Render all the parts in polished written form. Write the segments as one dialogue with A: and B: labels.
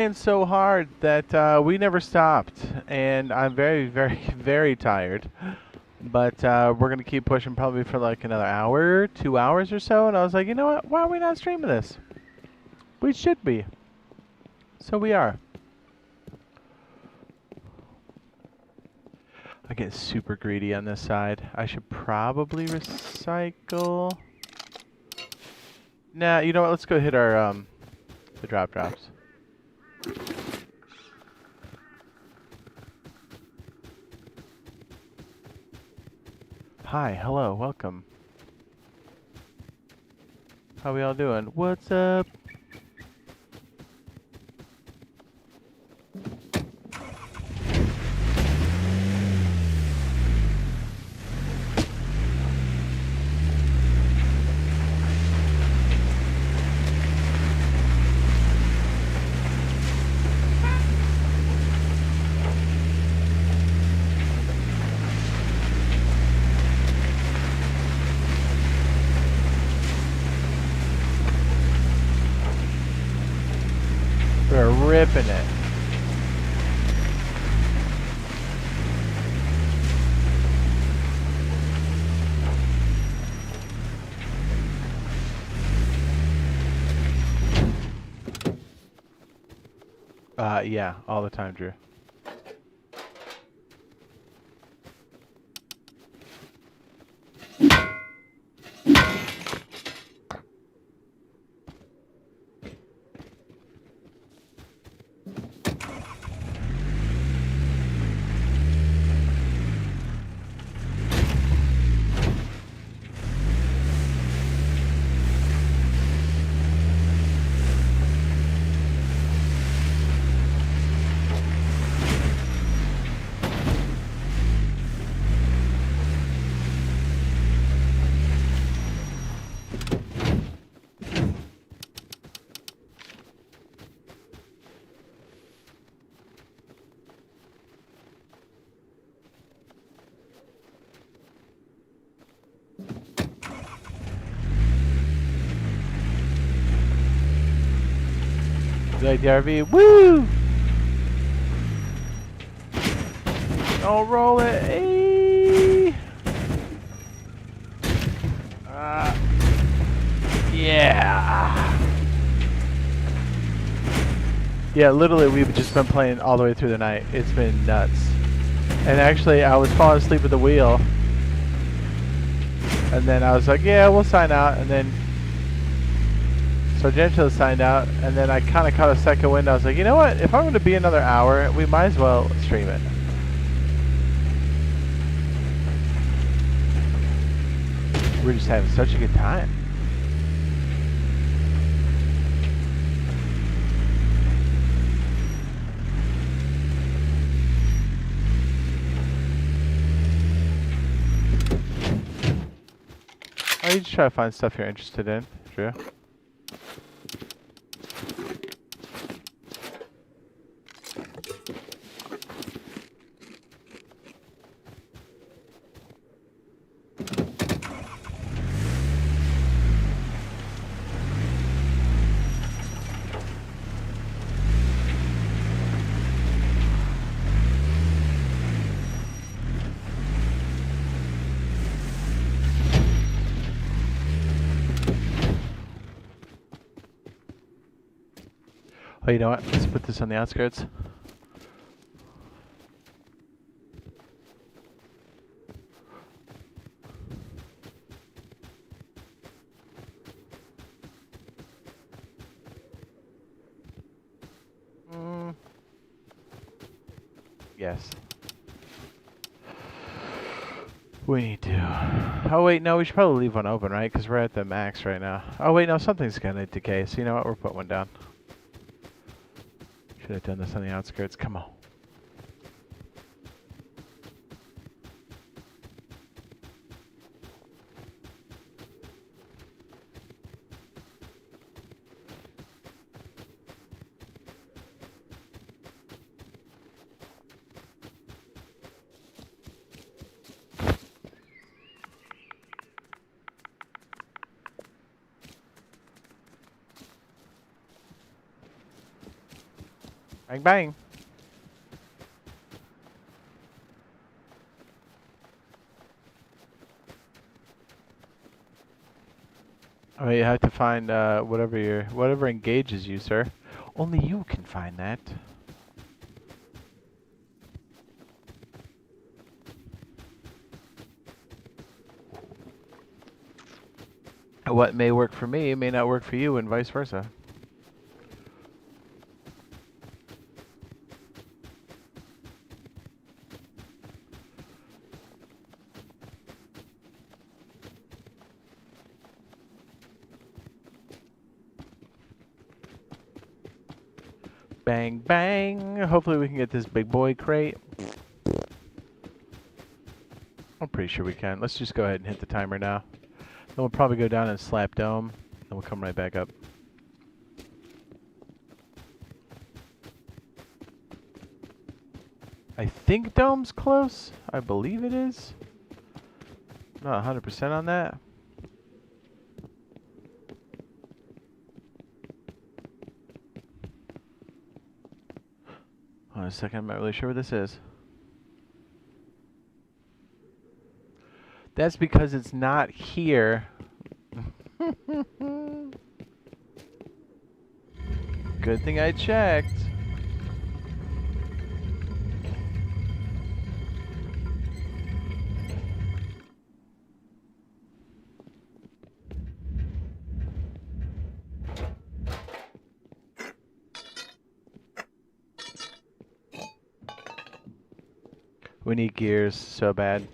A: playing so hard that we never stopped, and I'm very, very, very tired. But we're gonna keep pushing probably for like another hour, 2 hours or so. And I was like, you know what? Why are we not streaming this? We should be. So we are. I get super greedy on this side. I should probably recycle. Nah, you know what? Let's go hit our the drops. Hi, hello, welcome. How we all doing? What's up? We're ripping it. Yeah, all the time, Drew. Like DRV, woo! Don't roll it, hey! Yeah! Yeah, literally, we've just been playing all the way through the night. It's been nuts. And actually, I was falling asleep at the wheel. And then I was like, yeah, we'll sign out. And then so Gentile signed out, and then I kind of caught a second wind. I was like, you know what? If I'm going to be another hour, we might as well stream it. We're just having such a good time. Oh, you just try to find stuff you're interested in, Drew. Oh, you know what? Let's put this on the outskirts. Yes. We need to. Oh wait, no, we should probably leave one open, right? Because we're at the max right now. Oh wait, no, something's gonna decay. So you know what? We'll put one down. Should have done this on the outskirts. Come on. Bang, bang. Oh, you have to find whatever engages you, sir. Only you can find that. What may work for me may not work for you, and vice versa. Bang, bang. Hopefully we can get this big boy crate. I'm pretty sure we can. Let's just go ahead and hit the timer now. Then we'll probably go down and slap dome. Then we'll come right back up. I think dome's close. I believe it is. Not 100% on that. Hold on a second. I'm not really sure what this is. That's because it's not here. Good thing I checked. We need gears so bad.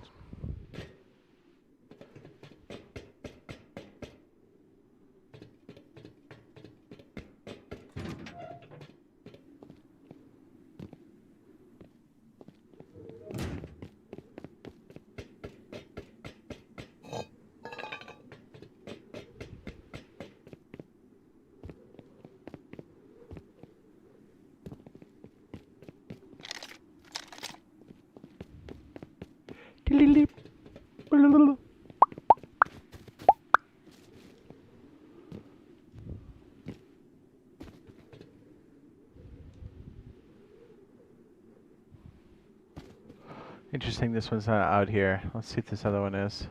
A: Interesting, this one's not out here. Let's see if this other one is.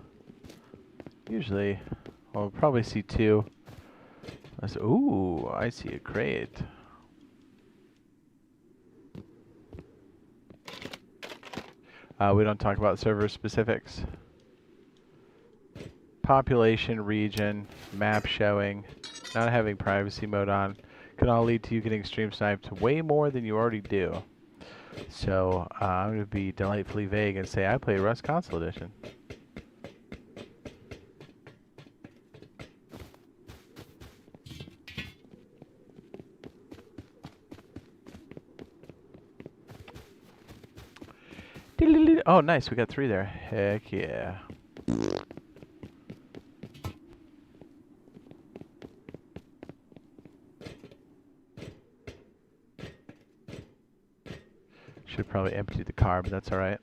A: Usually, we'll probably see two. Ooh, I see a crate. We don't talk about server specifics. Population, region, map showing, not having privacy mode on, can all lead to you getting stream sniped way more than you already do. So I'm going to be delightfully vague and say I play Rust Console Edition. Oh, nice. We got 3 there. Heck yeah. Should probably empty the car, but that's all right.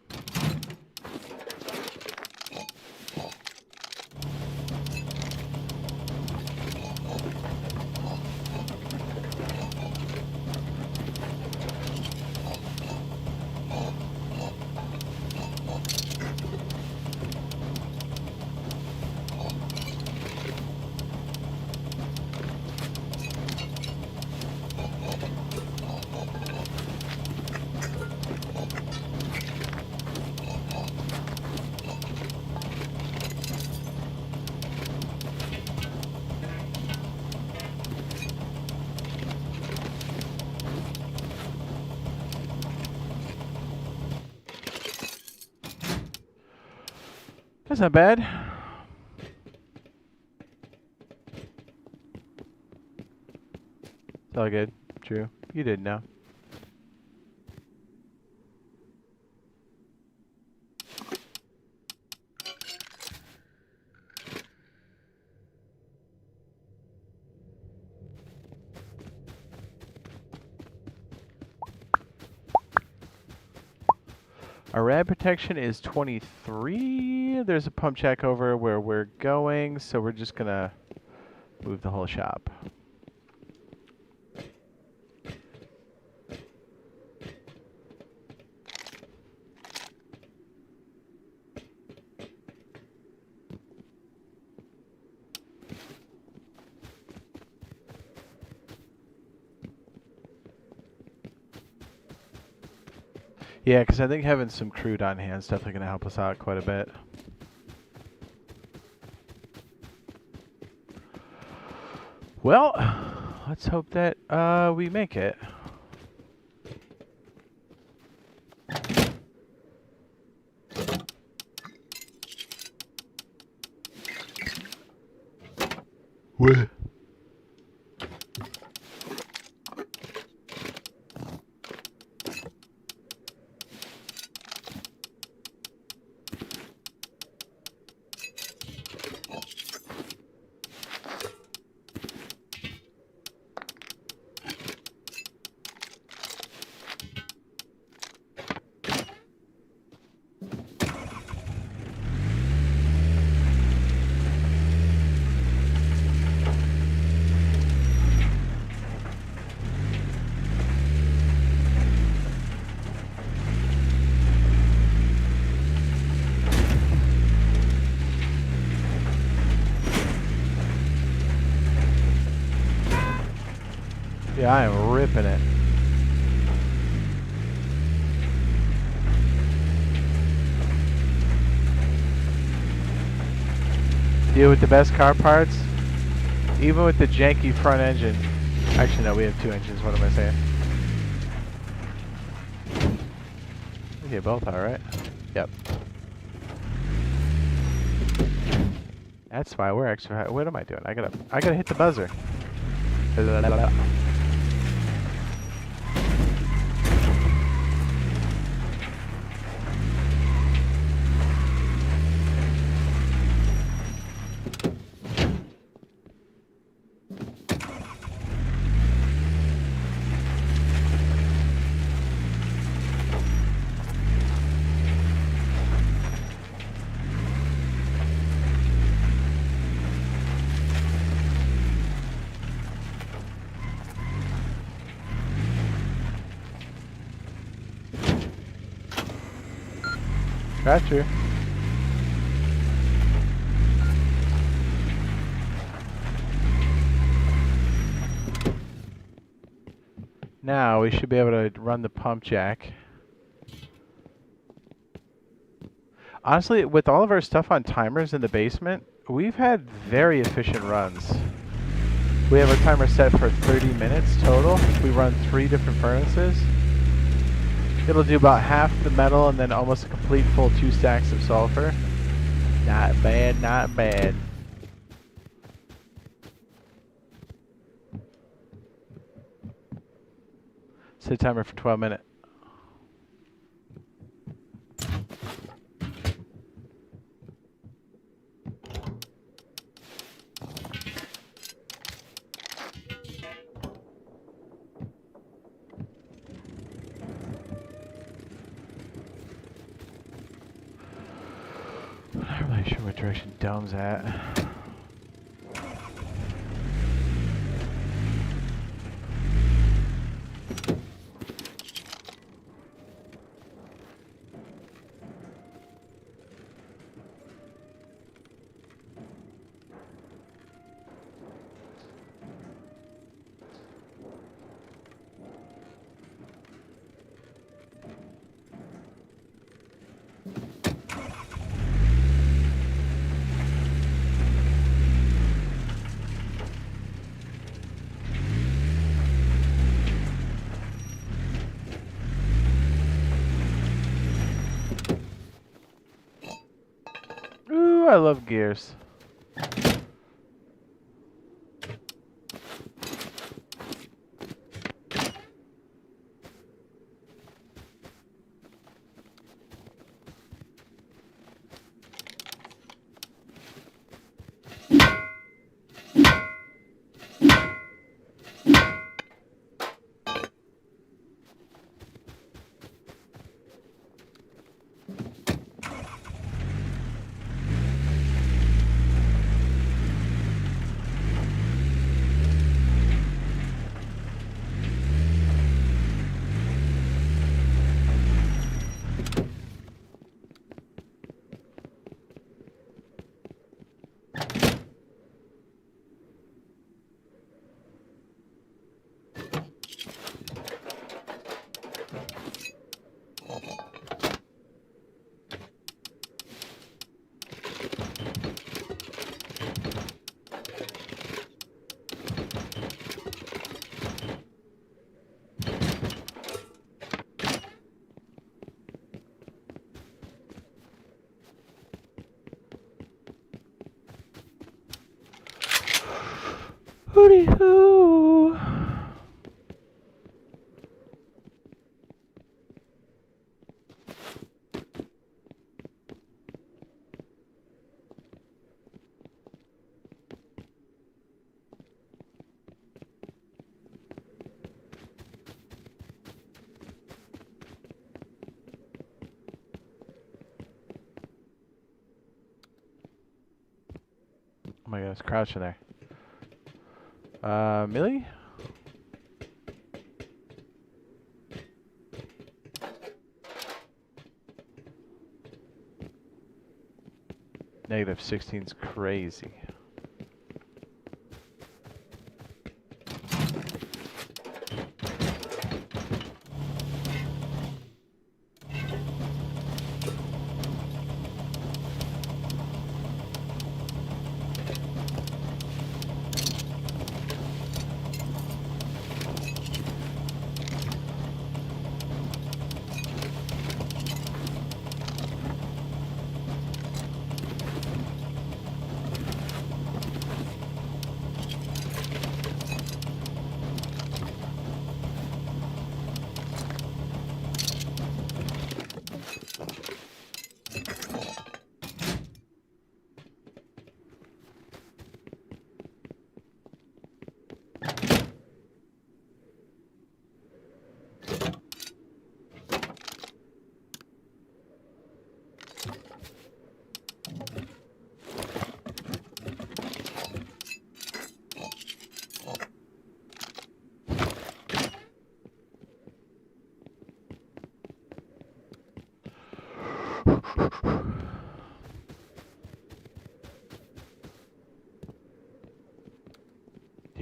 A: That's not bad. It's all good. True. You didn't know. Our rad protection is 23. There's a pump check over where we're going, so we're just gonna move the whole shop. Yeah, because I think having some crude on hand is definitely going to help us out quite a bit. Well, let's hope that we make it. What? Yeah, I am ripping it. Deal with the best car parts, even with the janky front engine. Actually, no, we have 2 engines. What am I saying? Okay, both are, right? Yep. That's why we're extra high. What am I doing? I gotta hit the buzzer. Gotcha. Now we should be able to run the pump jack. Honestly, with all of our stuff on timers in the basement, we've had very efficient runs. We have our timer set for 30 minutes total. We run 3 different furnaces. It'll do about half the metal and then almost a complete full 2 stacks of sulfur. Not bad, not bad. Set timer for 12 minutes. I'm not really sure what direction Dome's at. Ooh, I love gears. Hooty hoo. Oh my god, it's crouching there. Millie? Negative 16's crazy.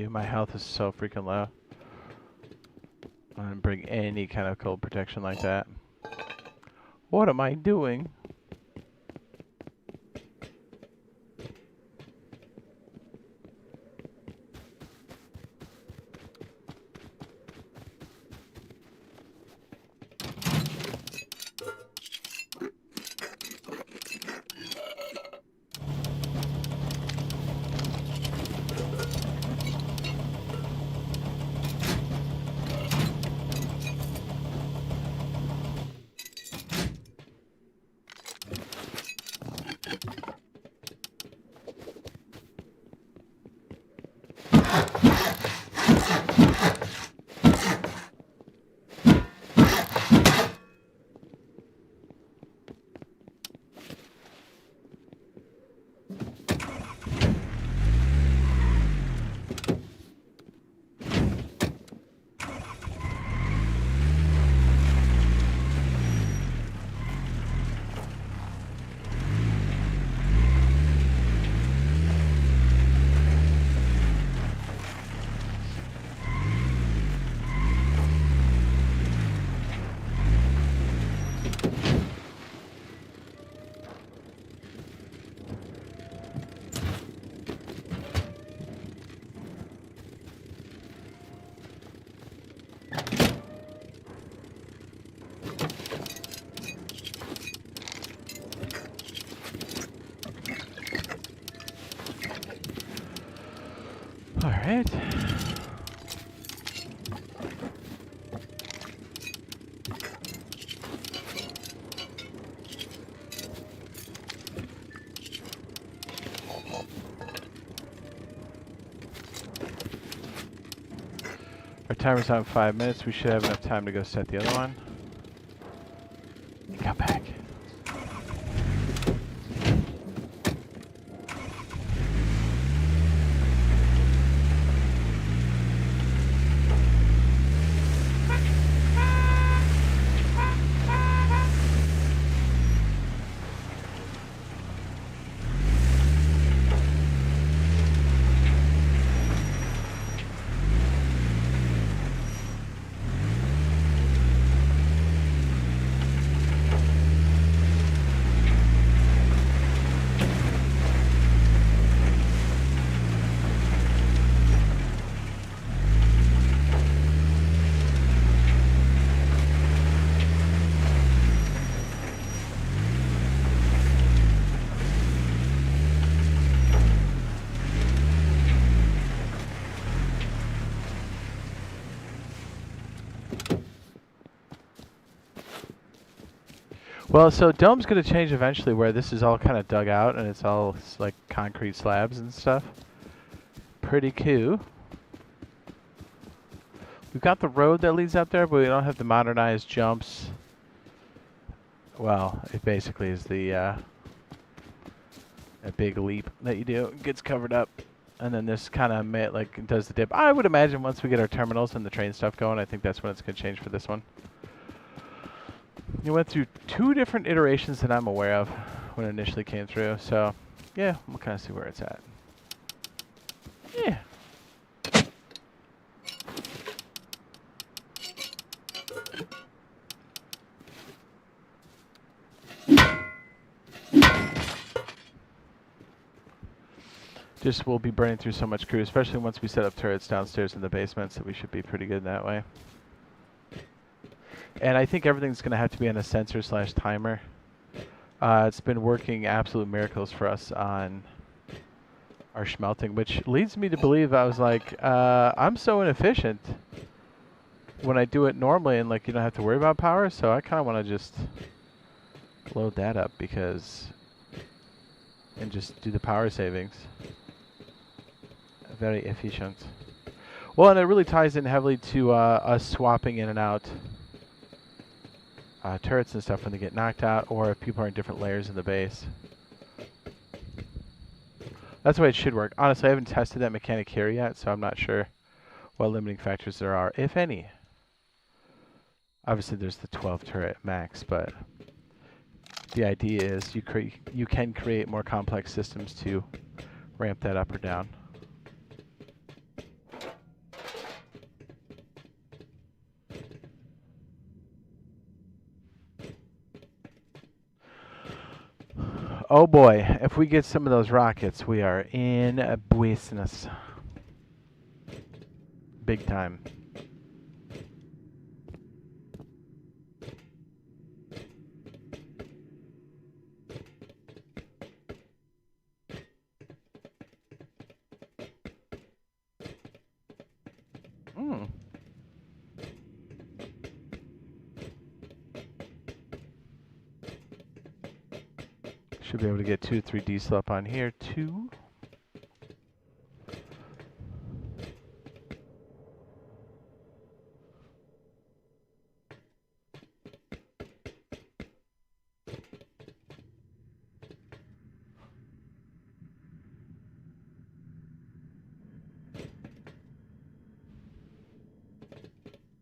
A: Dude, my health is so freaking low. I didn't bring any kind of cold protection like that. What am I doing? All right. Our timer's on 5 minutes. We should have enough time to go set the other one. Come back. Well, so dome's going to change eventually where this is all kind of dug out and it's all like concrete slabs and stuff. Pretty cool. We've got the road that leads up there, but we don't have the modernized jumps. Well, it basically is the a big leap that you do. It gets covered up. And then this kind of like does the dip. I would imagine once we get our terminals and the train stuff going, I think that's when it's going to change for this one. You went through 2 different iterations that I'm aware of when it initially came through. So, yeah, we'll kind of see where it's at. Yeah. Just we'll be burning through so much crew, especially once we set up turrets downstairs in the basement, so we should be pretty good that way. And I think everything's going to have to be on a sensor/timer. It's been working absolute miracles for us on our smelting, which leads me to believe I was like, I'm so inefficient when I do it normally and like you don't have to worry about power, so I kind of want to just load that up and just do the power savings. Very efficient. Well, and it really ties in heavily to us swapping in and out turrets and stuff when they get knocked out, or if people are in different layers in the base. That's the way it should work. Honestly, I haven't tested that mechanic here yet, so I'm not sure what limiting factors there are, if any. Obviously, there's the 12 turret max, but the idea is you can create more complex systems to ramp that up or down. Oh boy, if we get some of those rockets, we are in business. Big time. Should be able to get 2 or 3 diesel up on here too.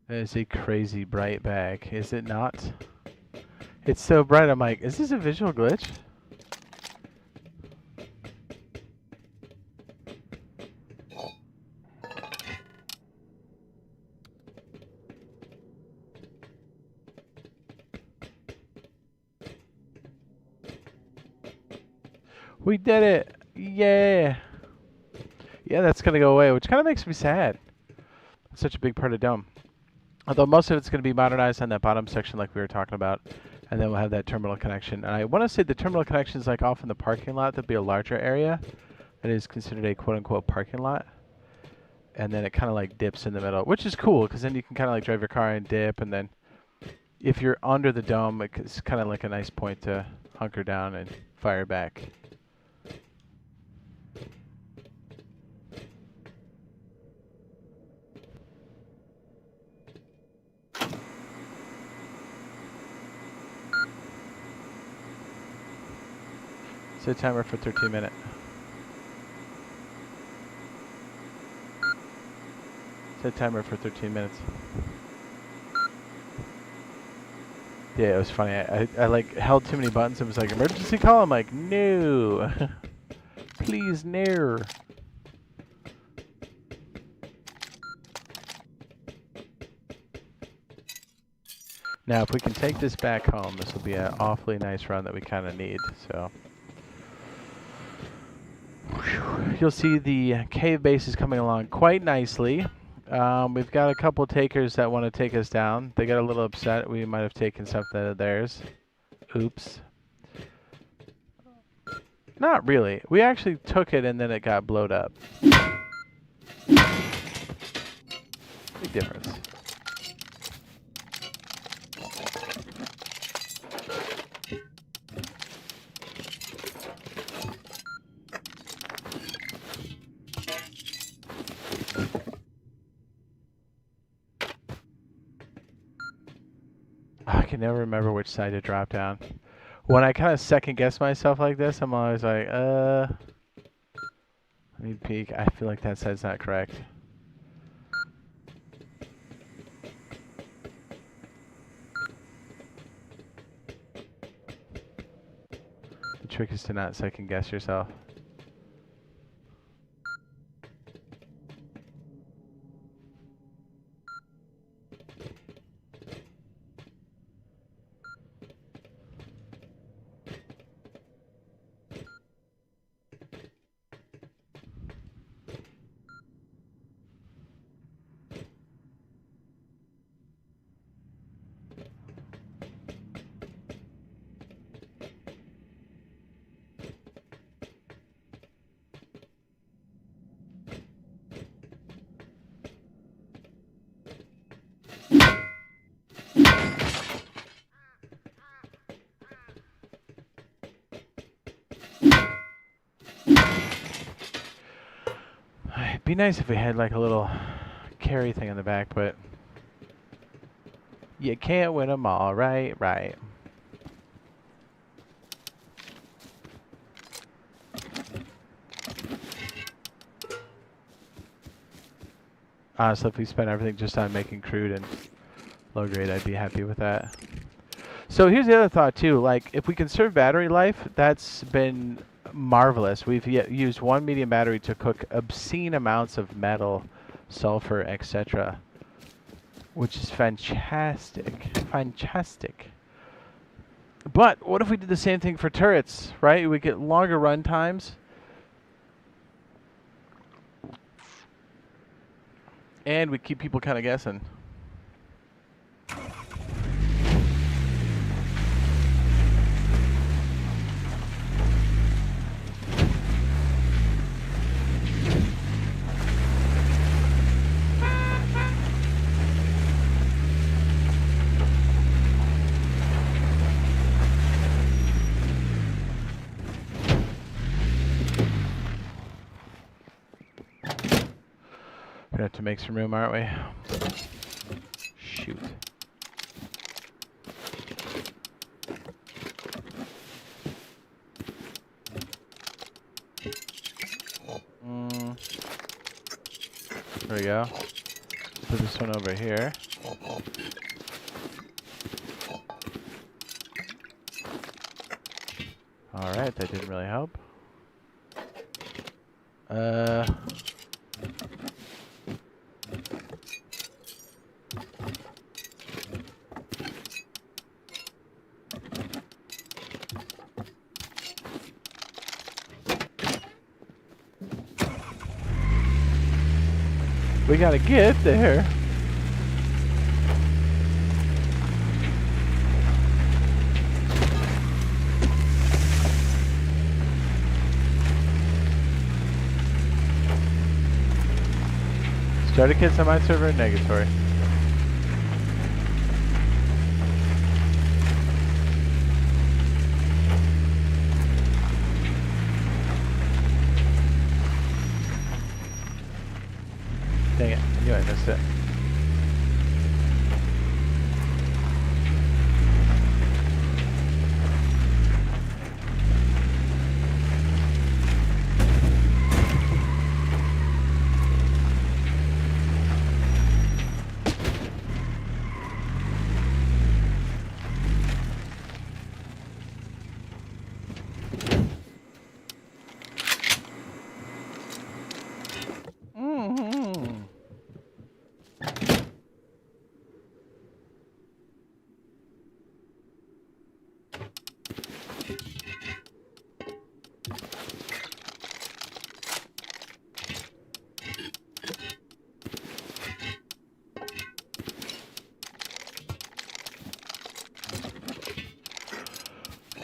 A: That is a crazy bright bag, is it not? It's so bright, I'm like, is this a visual glitch? We did it! Yeah! Yeah, that's gonna go away, which kind of makes me sad. It's such a big part of Dome. Although most of it's going to be modernized on that bottom section like we were talking about. And then we'll have that terminal connection. And I want to say the terminal connection is like off in the parking lot. There'll be a larger area that is considered a quote-unquote parking lot. And then it kind of like dips in the middle, which is cool because then you can kind of like drive your car and dip. And then if you're under the dome, it's kind of like a nice point to hunker down and fire back. Set timer for 13 minutes. Set timer for 13 minutes. Yeah, it was funny. I like held too many buttons. It was like emergency call. I'm like, no, please, no. Now, if we can take this back home, this will be an awfully nice run that we kind of need. So. You'll see the cave base is coming along quite nicely. We've got a couple takers that want to take us down. They got a little upset. We might have taken something of theirs. Oops. Not really. We actually took it and then it got blowed up. Big difference. can never remember which side to drop down. When I kind of second guess myself like this, I'm always like, let me peek. I feel like that side's not correct. The trick is to not second guess yourself. It'd be nice if we had like a little carry thing on the back, but you can't win them all, right? Right. Honestly, if we spent everything just on making crude and low grade, I'd be happy with that. So here's the other thought too, like if we conserve battery life, that's been marvelous. We've used one medium battery to cook obscene amounts of metal, sulfur, etc., which is fantastic. Fantastic. But what if we did the same thing for turrets, right? We get longer run times. And we keep people kind of guessing. We have to make some room, aren't we? Shoot. There we go. Put this one over here. Alright, that didn't really help. We gotta get there. Starter kits on my server, negatory. Dang it, I knew I missed it.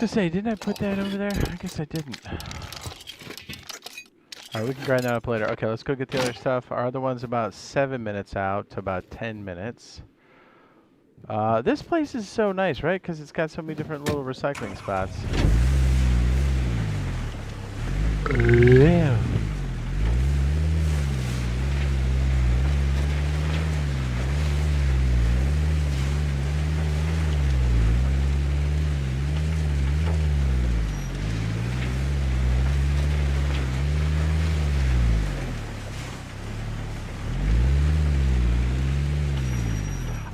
A: To say, didn't I put that over there? I guess I didn't. Alright, we can grind that up later. Okay, let's go get the other stuff. Our other one's about 7 minutes out to about 10 minutes. This place is so nice, right? Because it's got so many different little recycling spots. Yeah.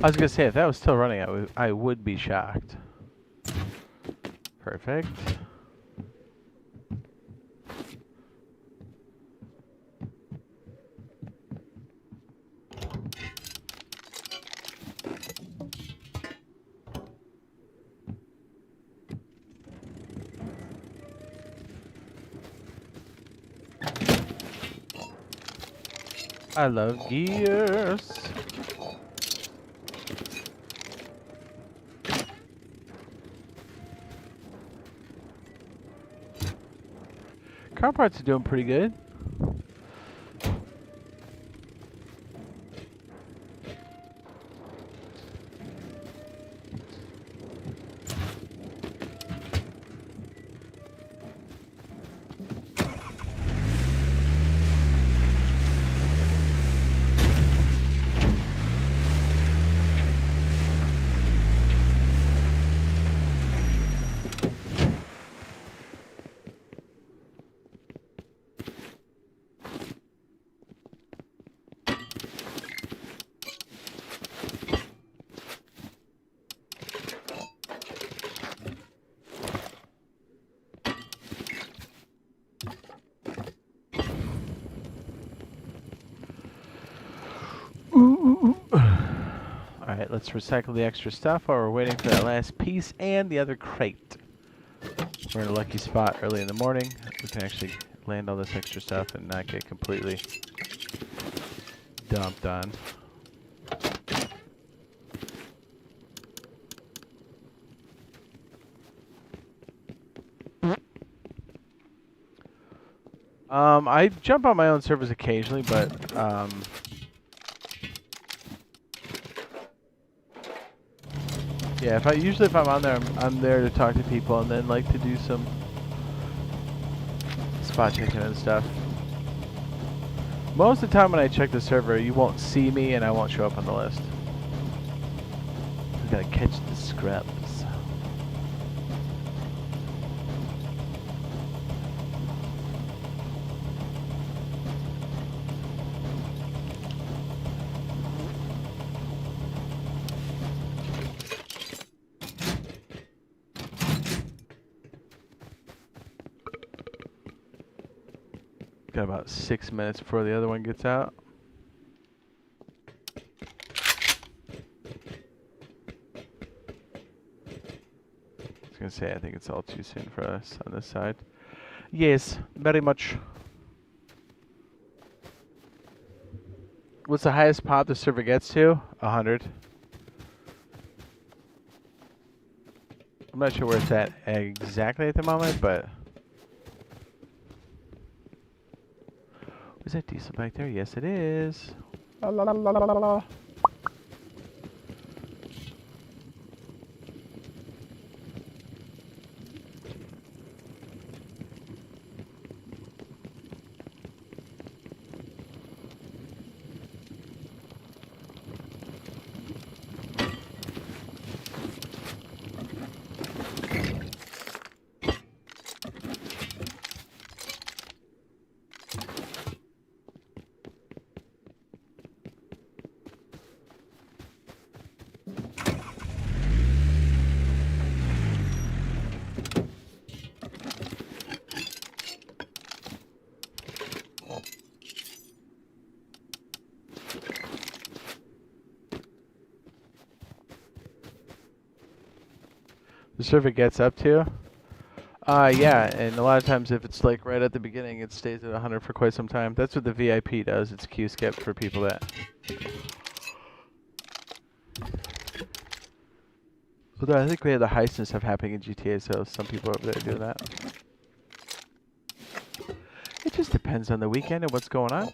A: I was gonna say, if that was still running, I would be shocked. Perfect. I love gears. Car parts are doing pretty good. Alright, let's recycle the extra stuff while we're waiting for that last piece and the other crate. We're in a lucky spot early in the morning. We can actually land all this extra stuff and not get completely dumped on. I jump on my own servers occasionally, but yeah, if I'm on there, I'm there to talk to people and then like to do some spot checking and stuff. Most of the time when I check the server, you won't see me and I won't show up on the list. We gotta catch the scrubs. Got about 6 minutes before the other one gets out. I was gonna say, I think it's all too soon for us on this side. Yes, very much. What's the highest pop the server gets to? 100. I'm not sure where it's at exactly at the moment, but... Is that diesel back there? Yes, it is. La la la la la la. The server gets up to? Yeah, and a lot of times if it's like right at the beginning, it stays at 100 for quite some time. That's what the VIP does. It's queue skip for people that... Although I think we have the heists and stuff happening in GTA, so some people over there do that. It just depends on the weekend and what's going on.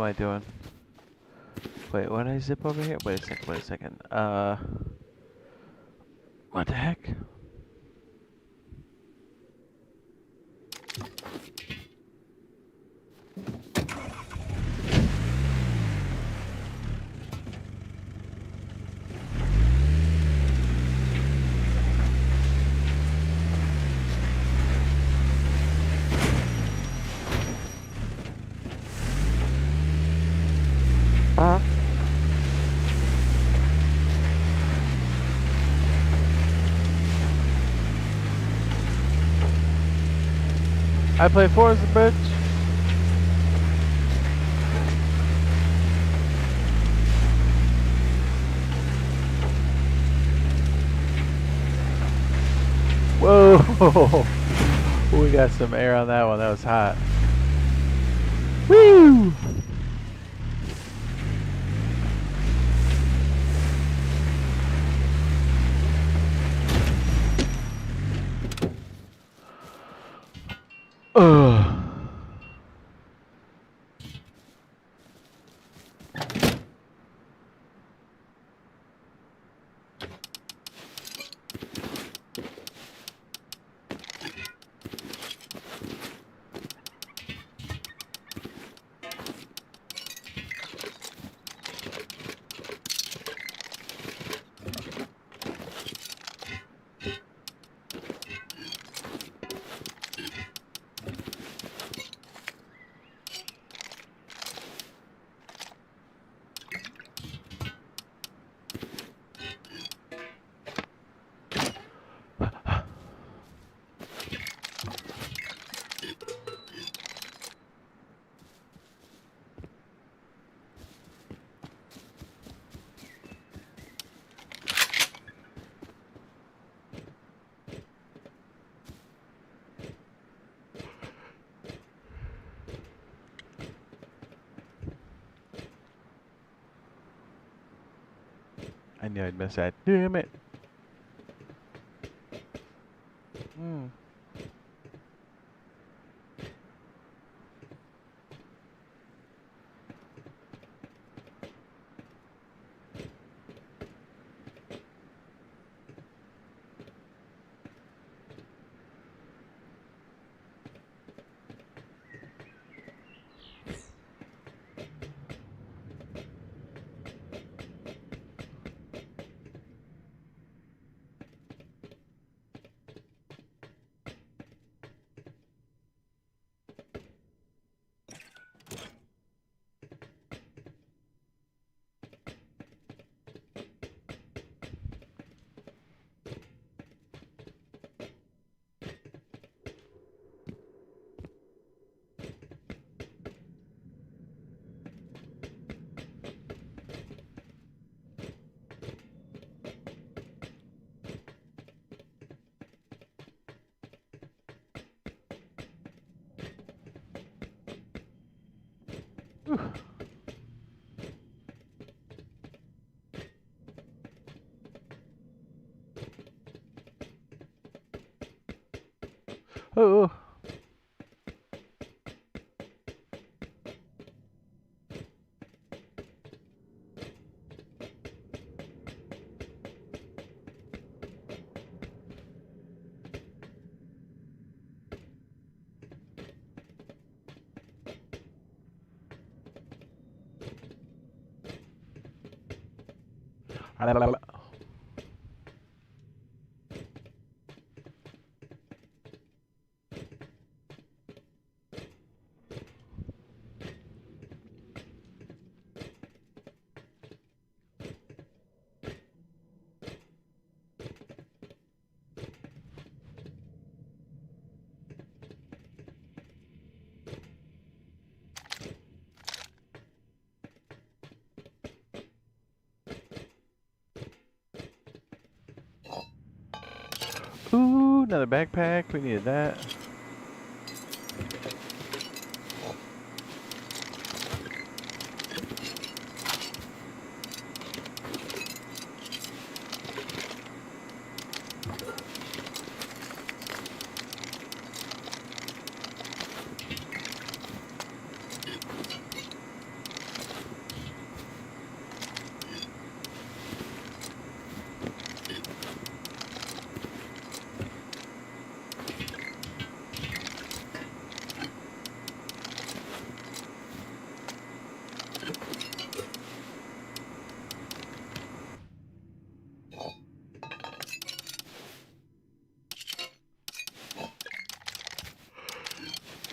A: am I doing? Wait, what did I zip over here? Wait a second, wait a second. What the heck? I play Forza, bitch. Whoa! We got some air on that one. That was hot. Woo! Ugh. I knew I'd miss that. Damn it. Mm. Whew. Oh. Ooh, another backpack. We needed that.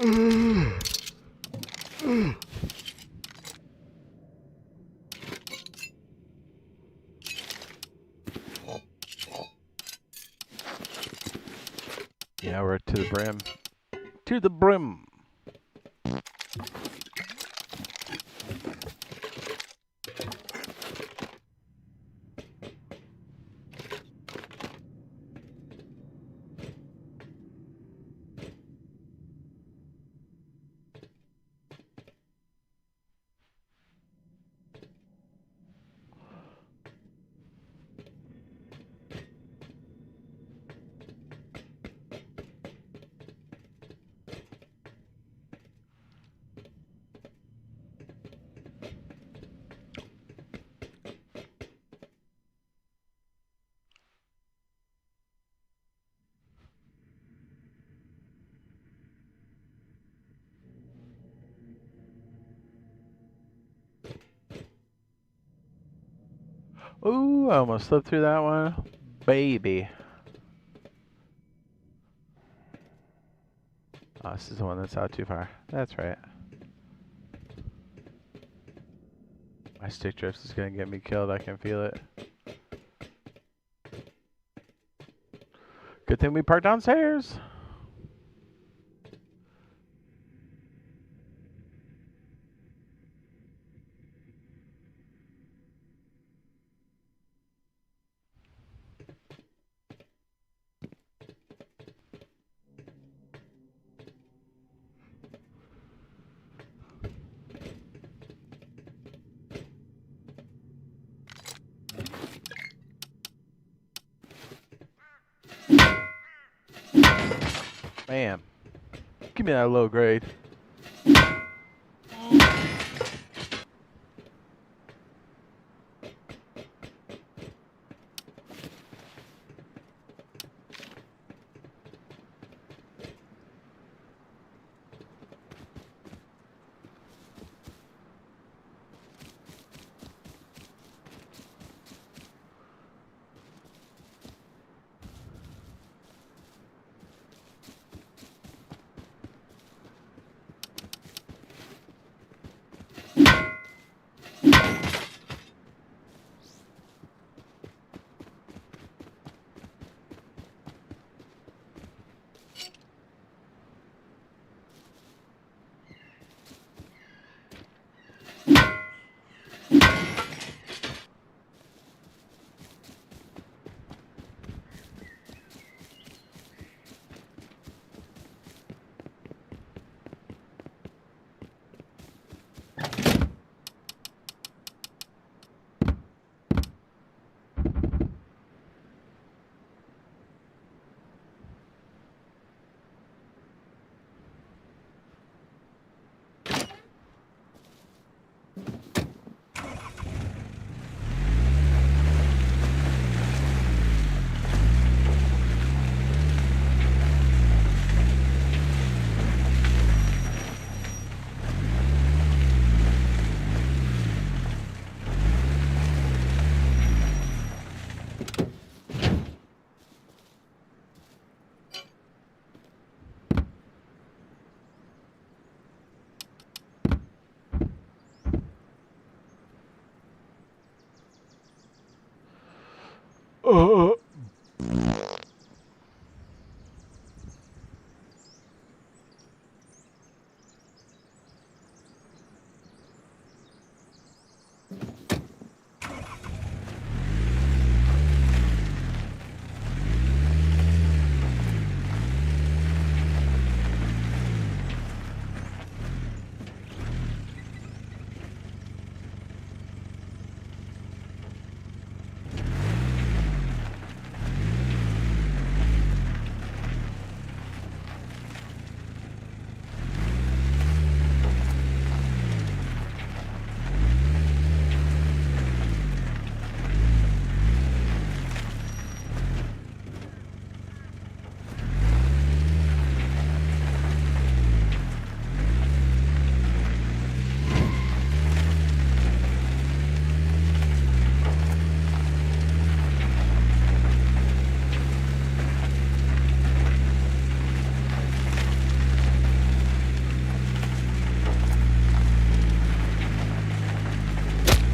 A: Yeah, we're to the brim. To the brim. Ooh, I almost slipped through that one. Baby. Oh, this is the one that's out too far. That's right. My stick drift is going to get me killed. I can feel it. Good thing we parked downstairs. Man, give me that low grade.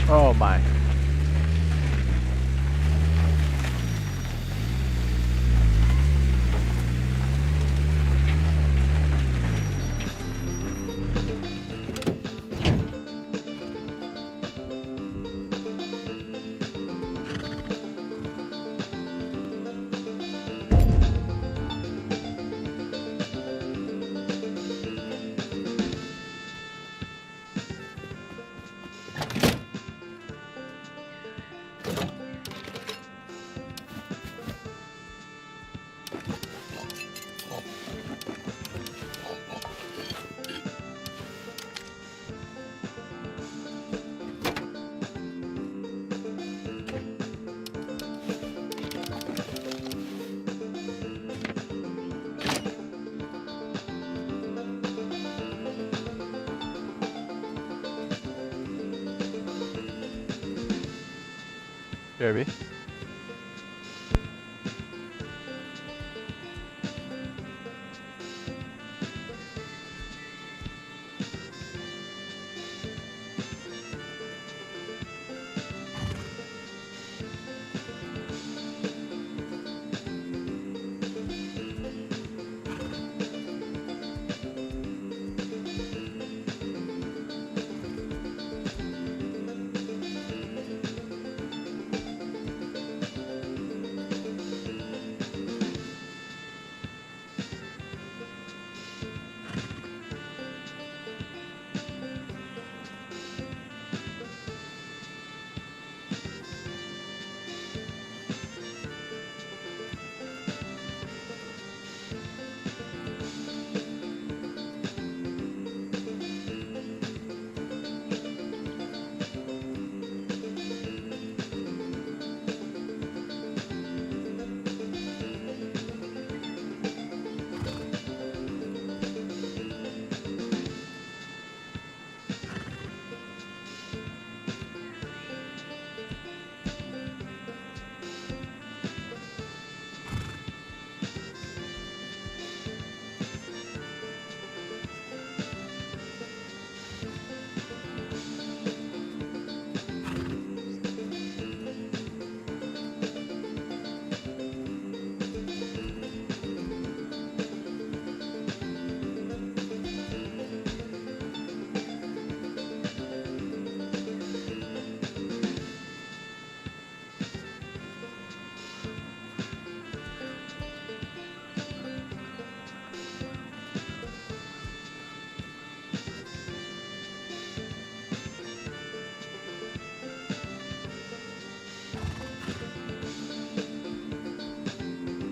A: Oh my. Derby.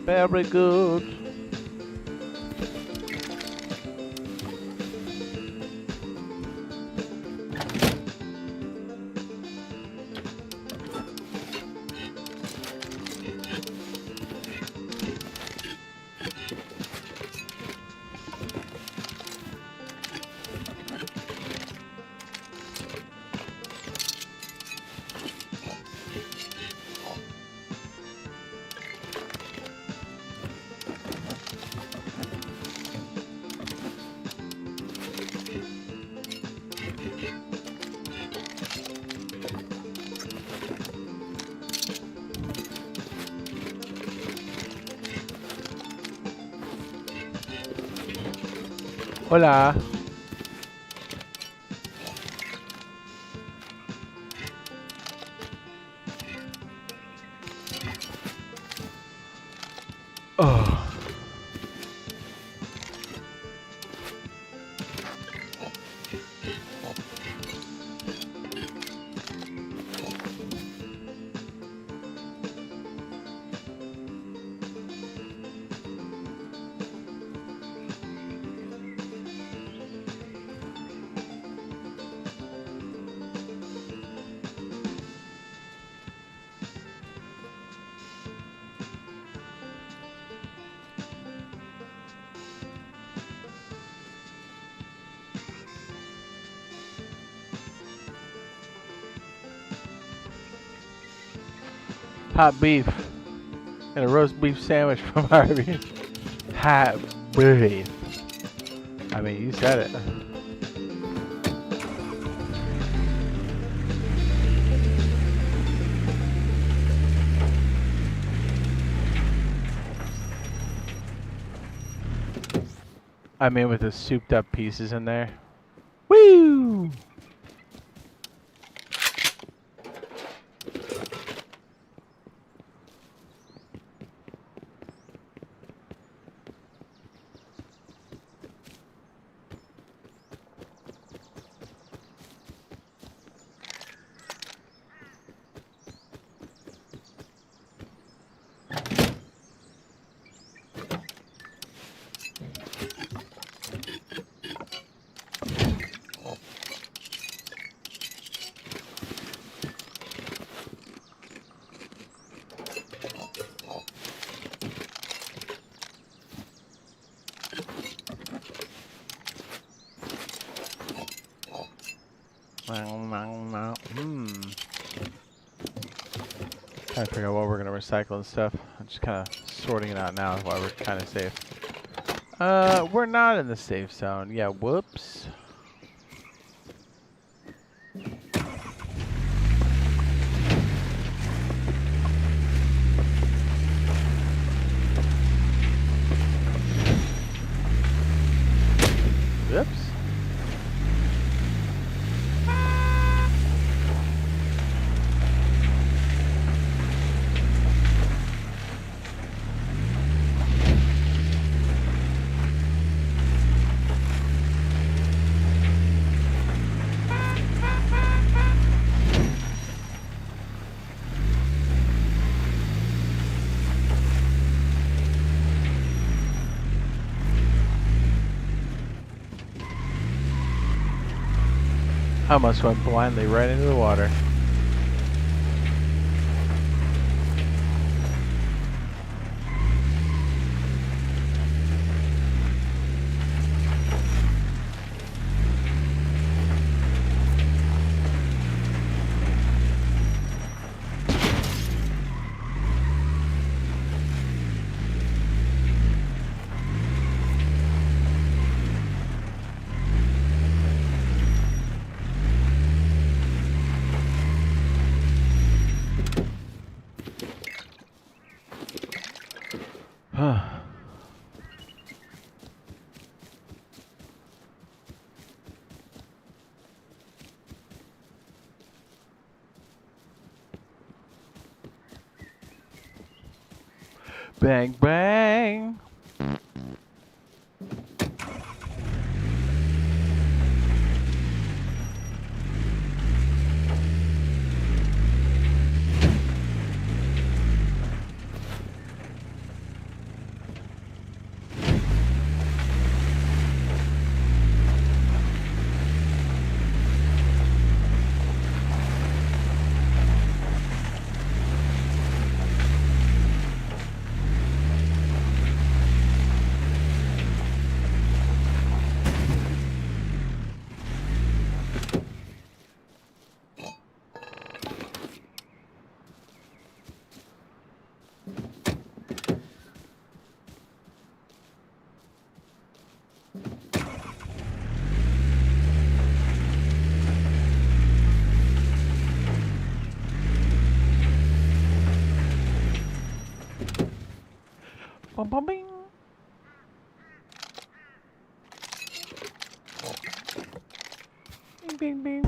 A: Very good. Hola. Oh. Hot beef and a roast beef sandwich from Arby's. Hot beef. I mean, you said it. I mean, with the souped up pieces in there. Woo! Trying to figure out what we're gonna recycle and stuff. I'm just kind of sorting it out now while we're kind of safe. We're not in the safe zone. Yeah, whoops. Whoops. I almost went blindly right into the water. Bang, bang. Bum, bum, bing. Bing, bing, bing.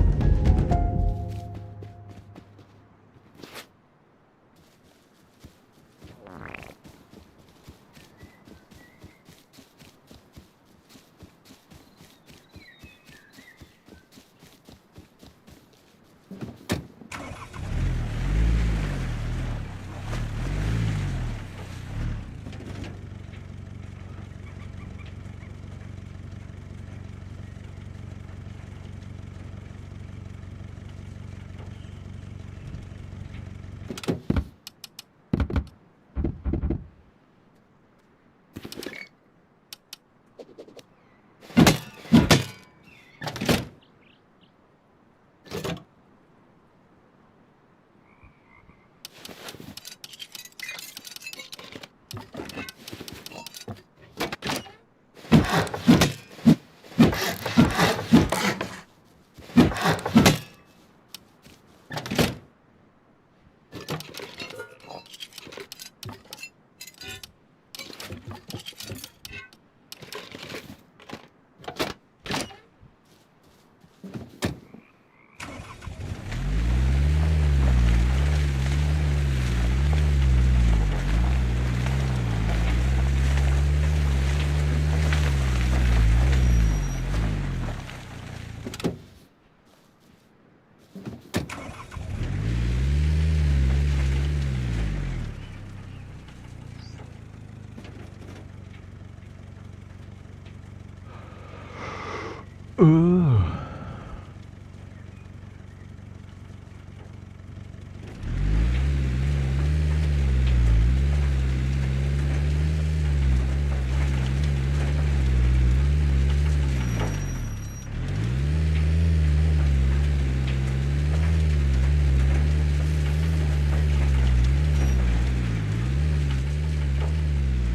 A: Ooh.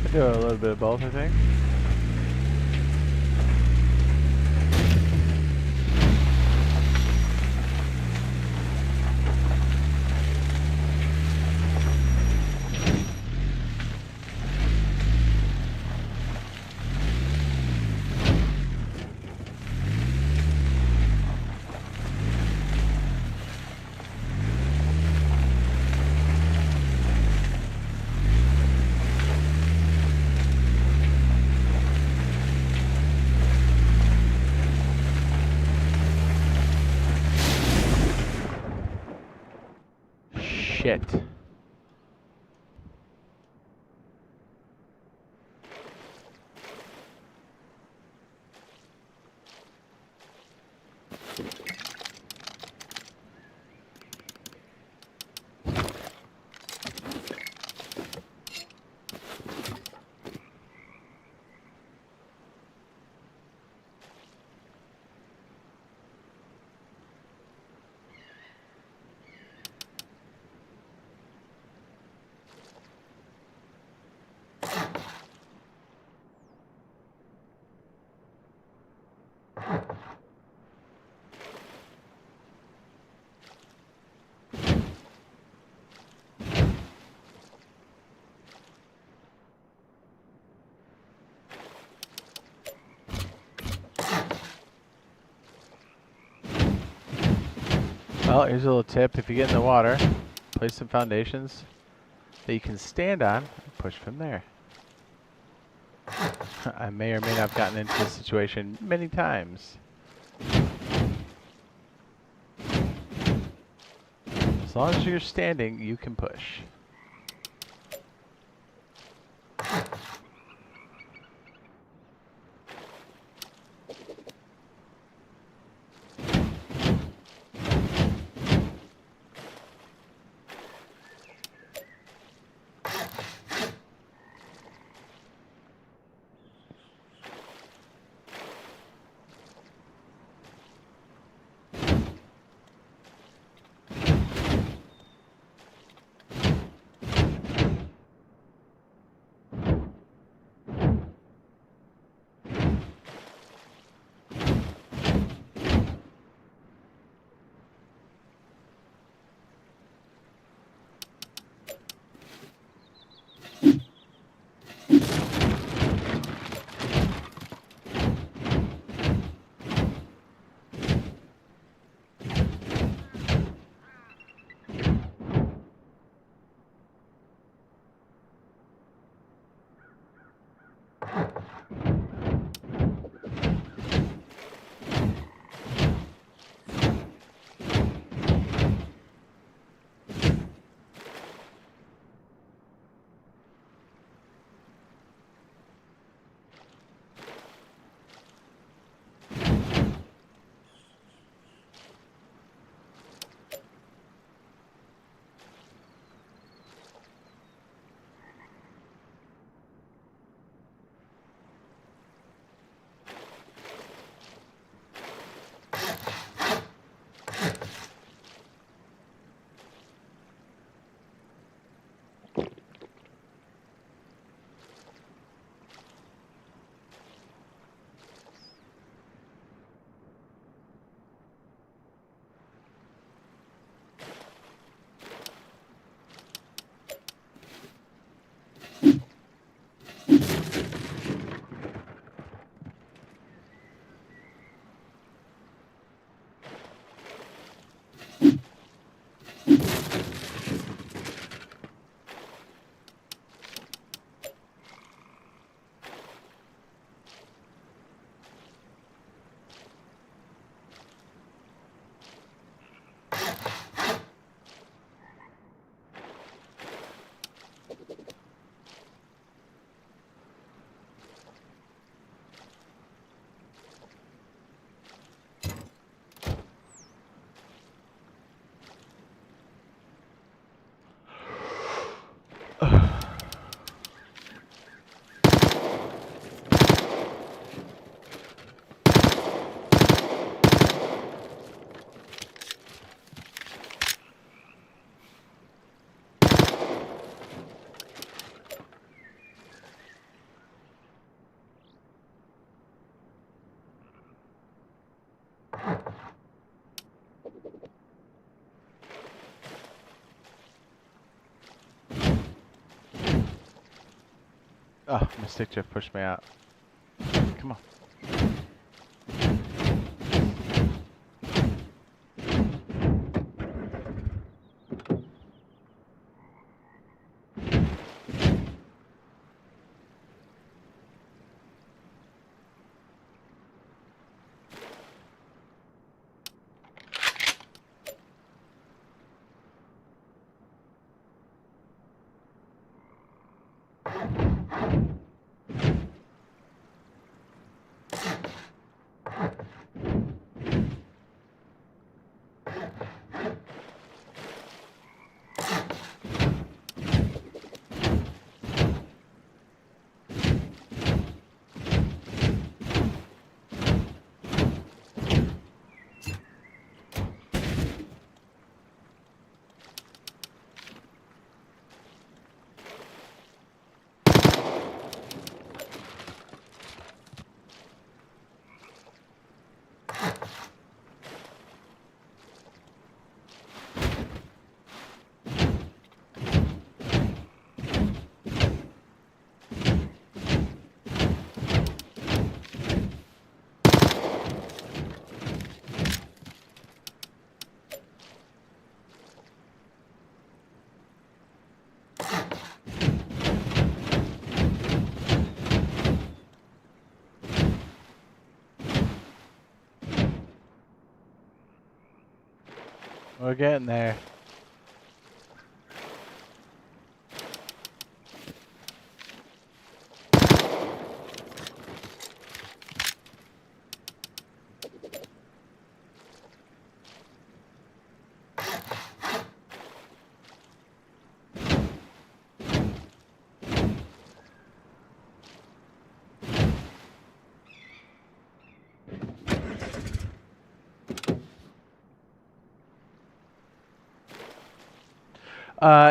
A: I do a little bit of both, I think. Shit. Well, here's a little tip. If you get in the water, place some foundations that you can stand on and push from there. I may or may not have gotten into this situation many times. As long as you're standing, you can push. Oh, my stick drift pushed me out. Come on. We're getting there.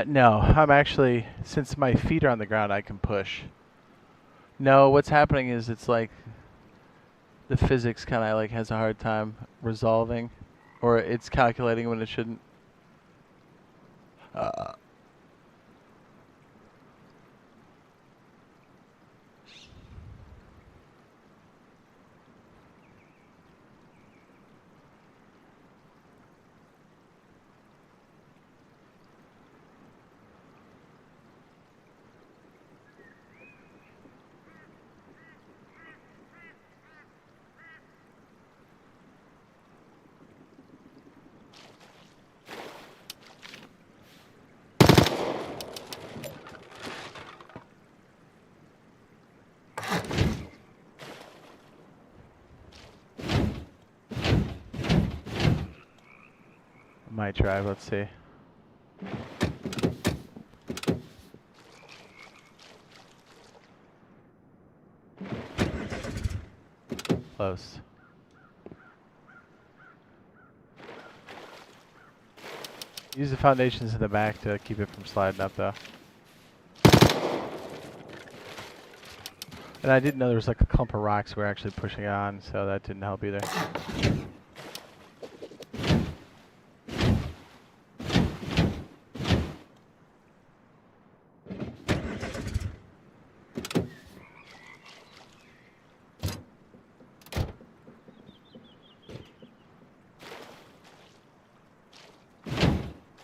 A: No, I'm actually, since my feet are on the ground, I can push. No, what's happening is it's like the physics kind of like has a hard time resolving, or it's calculating when it shouldn't. Might try, let's see. Close. Use the foundations in the back to keep it from sliding up though. And I didn't know there was like a clump of rocks we were actually pushing on, so that didn't help either.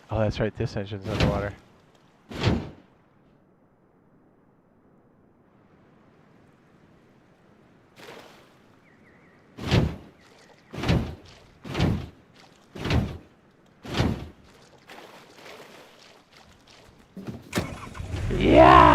A: Oh, that's right, this engine's underwater. Yeah!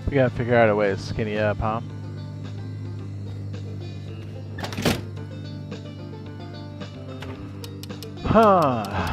A: We gotta figure out a way to skinny up, huh? Huh.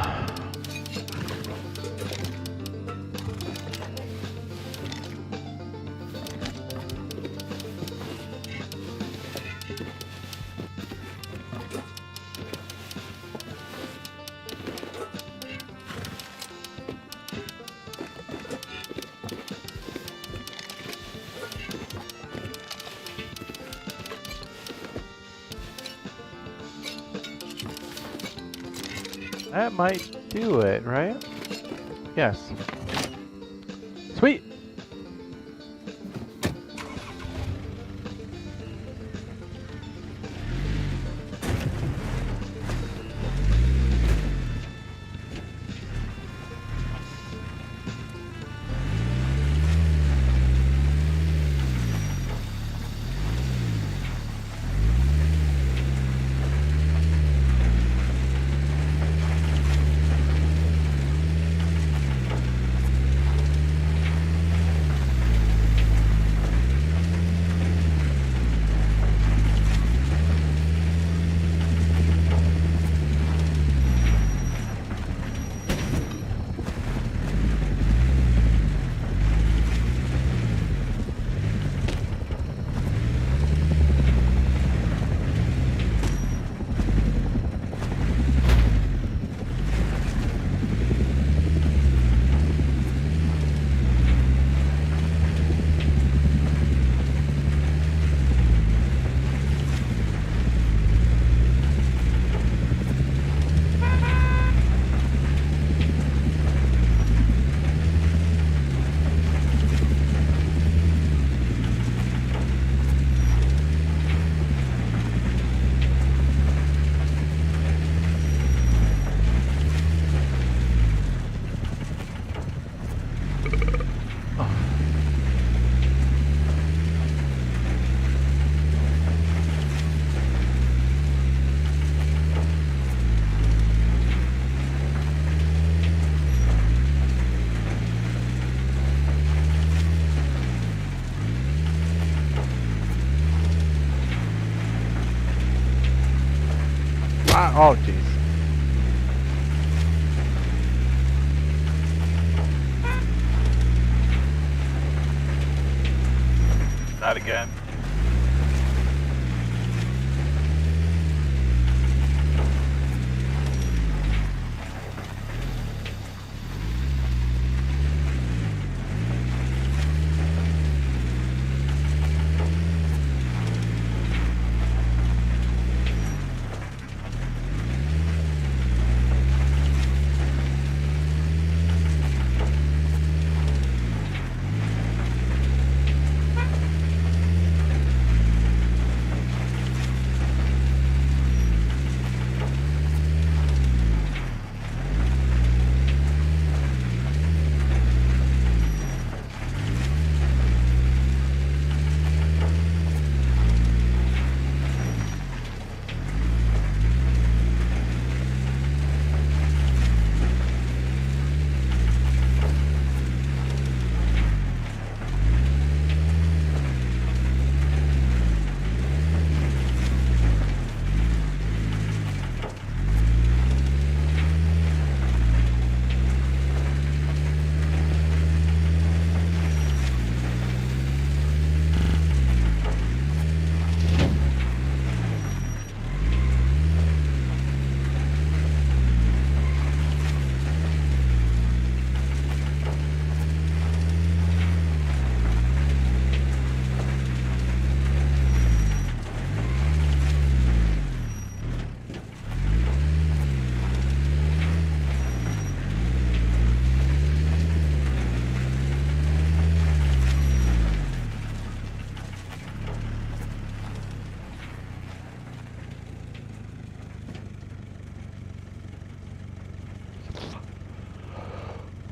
A: That might do it, right? Yes. Sweet! Oh, jeez. Not again.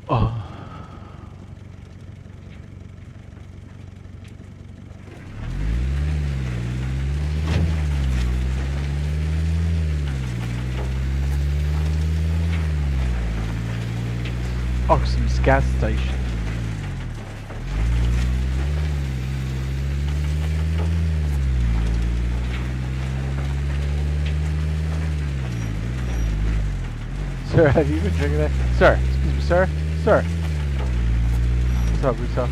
A: Oh. Oxham's gas station. Sir, have you been drinking that? Sir, excuse me, sir. Sir. What's up, Russo?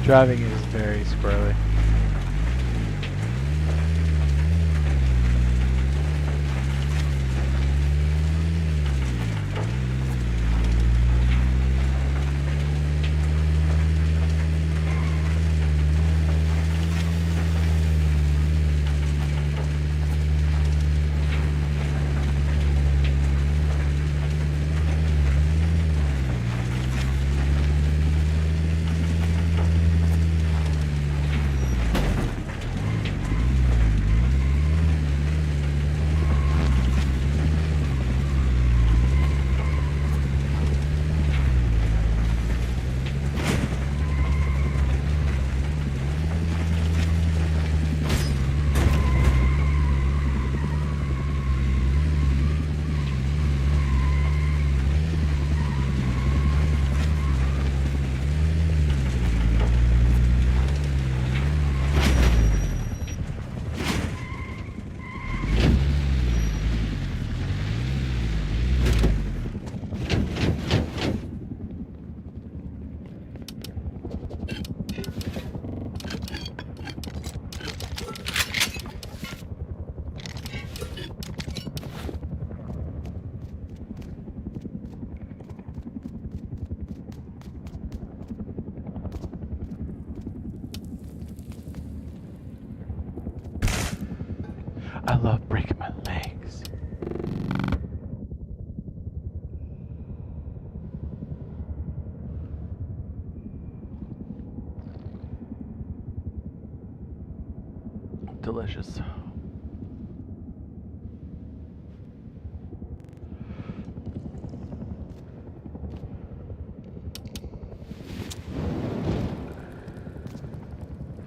A: Driving is very squirrely. I love breaking my legs. Delicious.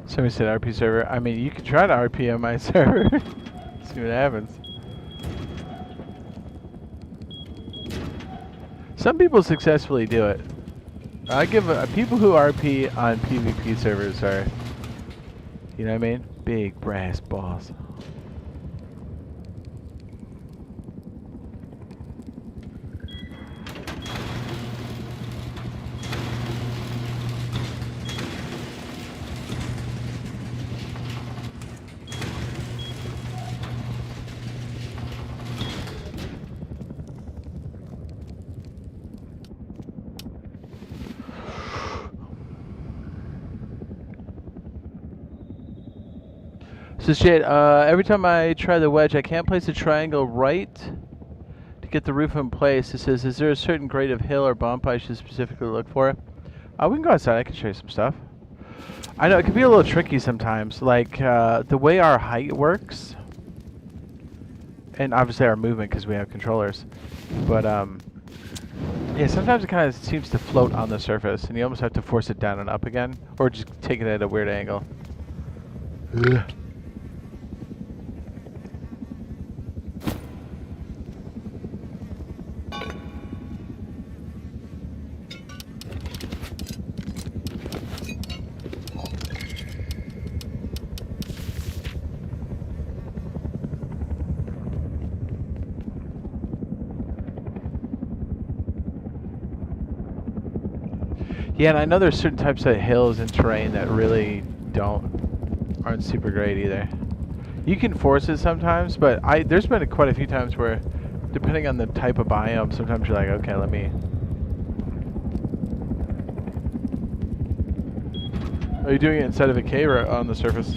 A: Somebody said RP server. I mean, you can try to RP on my server. See what happens. Some people successfully do it. I give people who RP on PvP servers are, you know what I mean? Big brass balls. So shit, every time I try the wedge, I can't place a triangle right to get the roof in place. It says, is there a certain grade of hill or bump I should specifically look for? We can go outside, I can show you some stuff. I know, it can be a little tricky sometimes, like the way our height works, and obviously our movement because we have controllers, but yeah, sometimes it kind of seems to float on the surface, and you almost have to force it down and up again, or just take it at a weird angle. Ugh. Yeah, and I know there's certain types of hills and terrain that really aren't super great either. You can force it sometimes, but there's been quite a few times where, depending on the type of biome, sometimes you're like, okay, let me. Are you doing it inside of a cave or on the surface?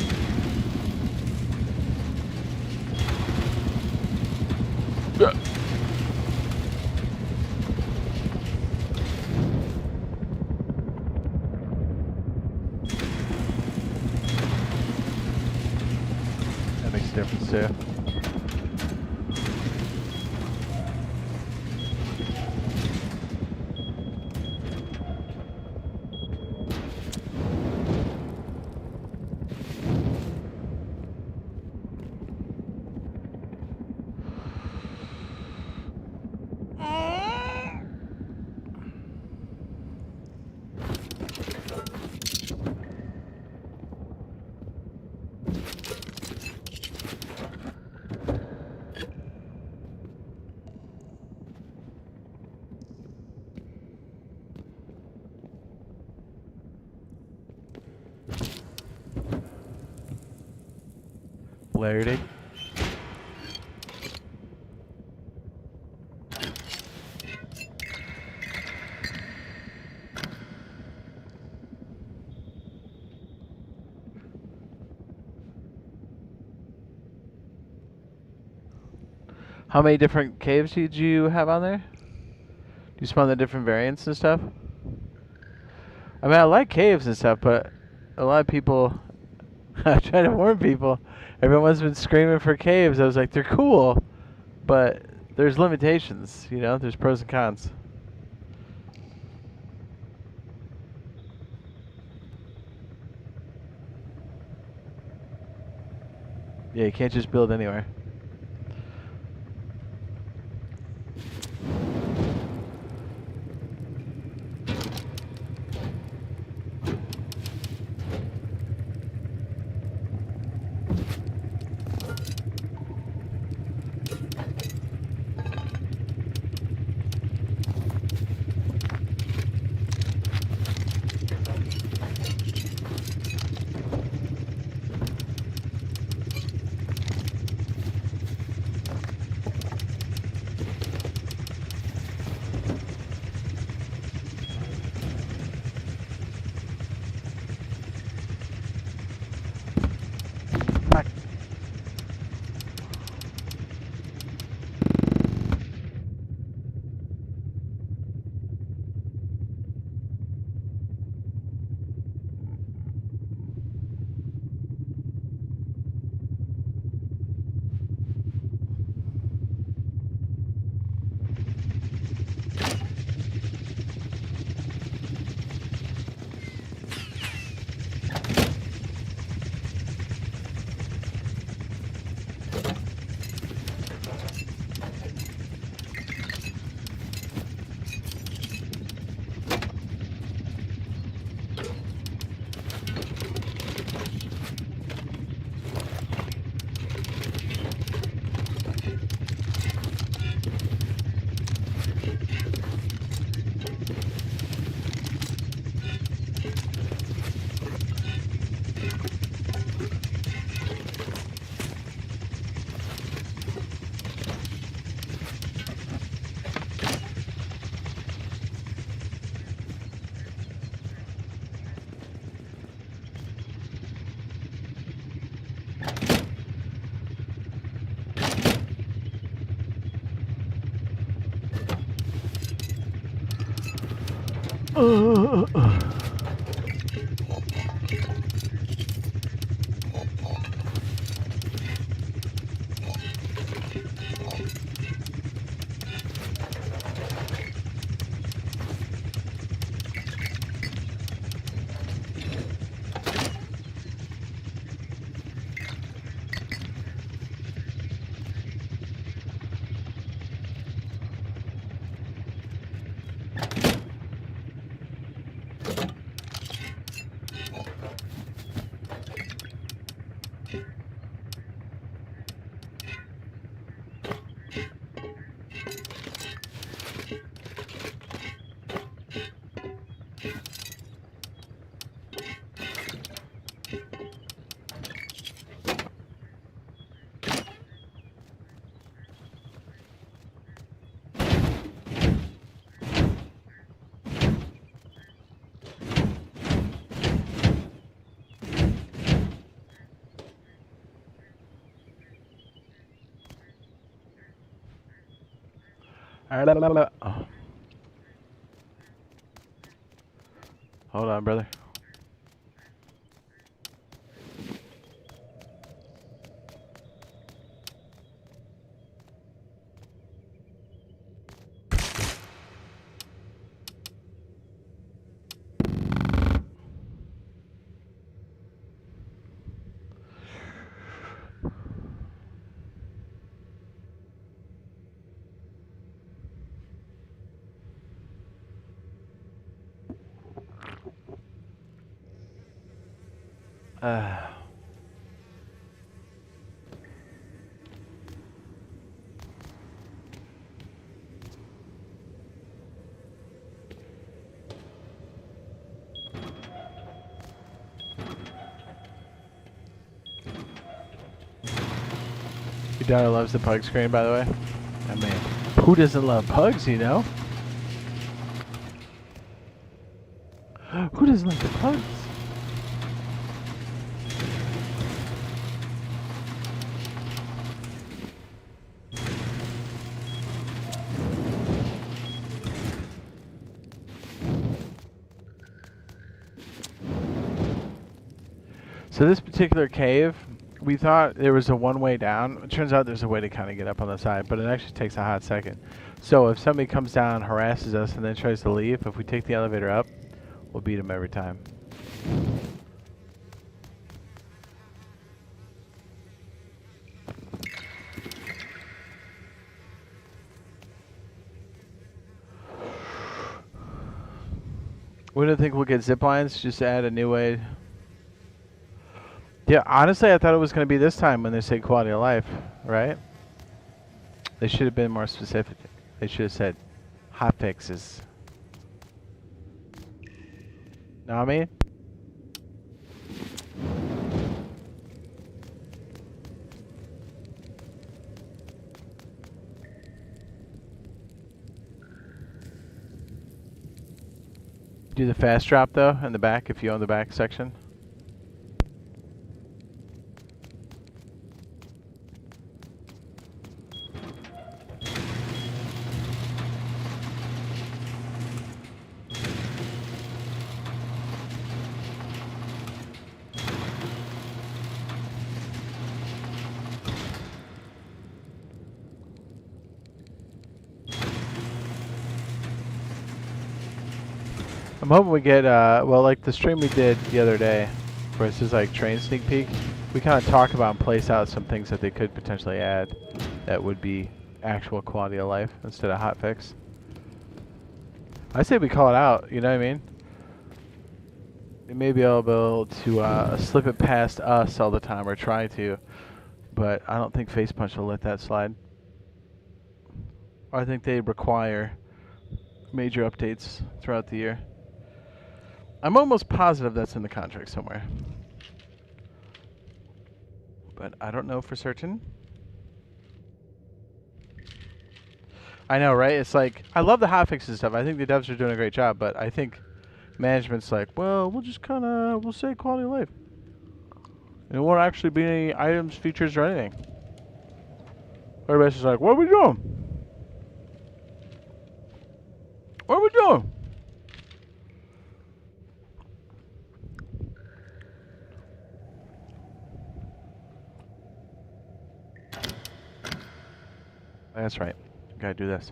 A: to. Clarity. How many different caves did you have on there? Do you spawn the different variants and stuff? I mean, I like caves and stuff, but a lot of people... I'm trying to warn people. Everyone's been screaming for caves. I was like, they're cool, but there's limitations, you know? There's pros and cons. Yeah, you can't just build anywhere. Oh. Hold on, brother. Uh, Your daughter loves the pug screen, by the way. I mean, who doesn't love pugs, you know? Who doesn't like the pugs? So this particular cave, we thought there was a one-way down. It turns out there's a way to kind of get up on the side, but it actually takes a hot second. So if somebody comes down, harasses us, and then tries to leave, if we take the elevator up, we'll beat them every time. We don't think we'll get zip lines, just add a new way. Yeah, honestly, I thought it was going to be this time when they say quality of life, right? They should have been more specific. They should have said hot fixes. Know what I mean? Do the fast drop though in the back if you own the back section. I'm hoping we get, well, like the stream we did the other day, where it's just like train sneak peek, we kind of talk about and place out some things that they could potentially add that would be actual quality of life instead of hot fix. I say we call it out, you know what I mean? We may be able to slip it past us all the time or try to, but I don't think Face Punch will let that slide. I think they require major updates throughout the year. I'm almost positive that's in the contract somewhere. But I don't know for certain. I know, right? It's like, I love the hotfixes and stuff. I think the devs are doing a great job, but I think management's like, well, we'll just kind of, we'll say quality of life. And it won't actually be any items, features, or anything. Everybody's just like, what are we doing? What are we doing? That's right. Gotta do this.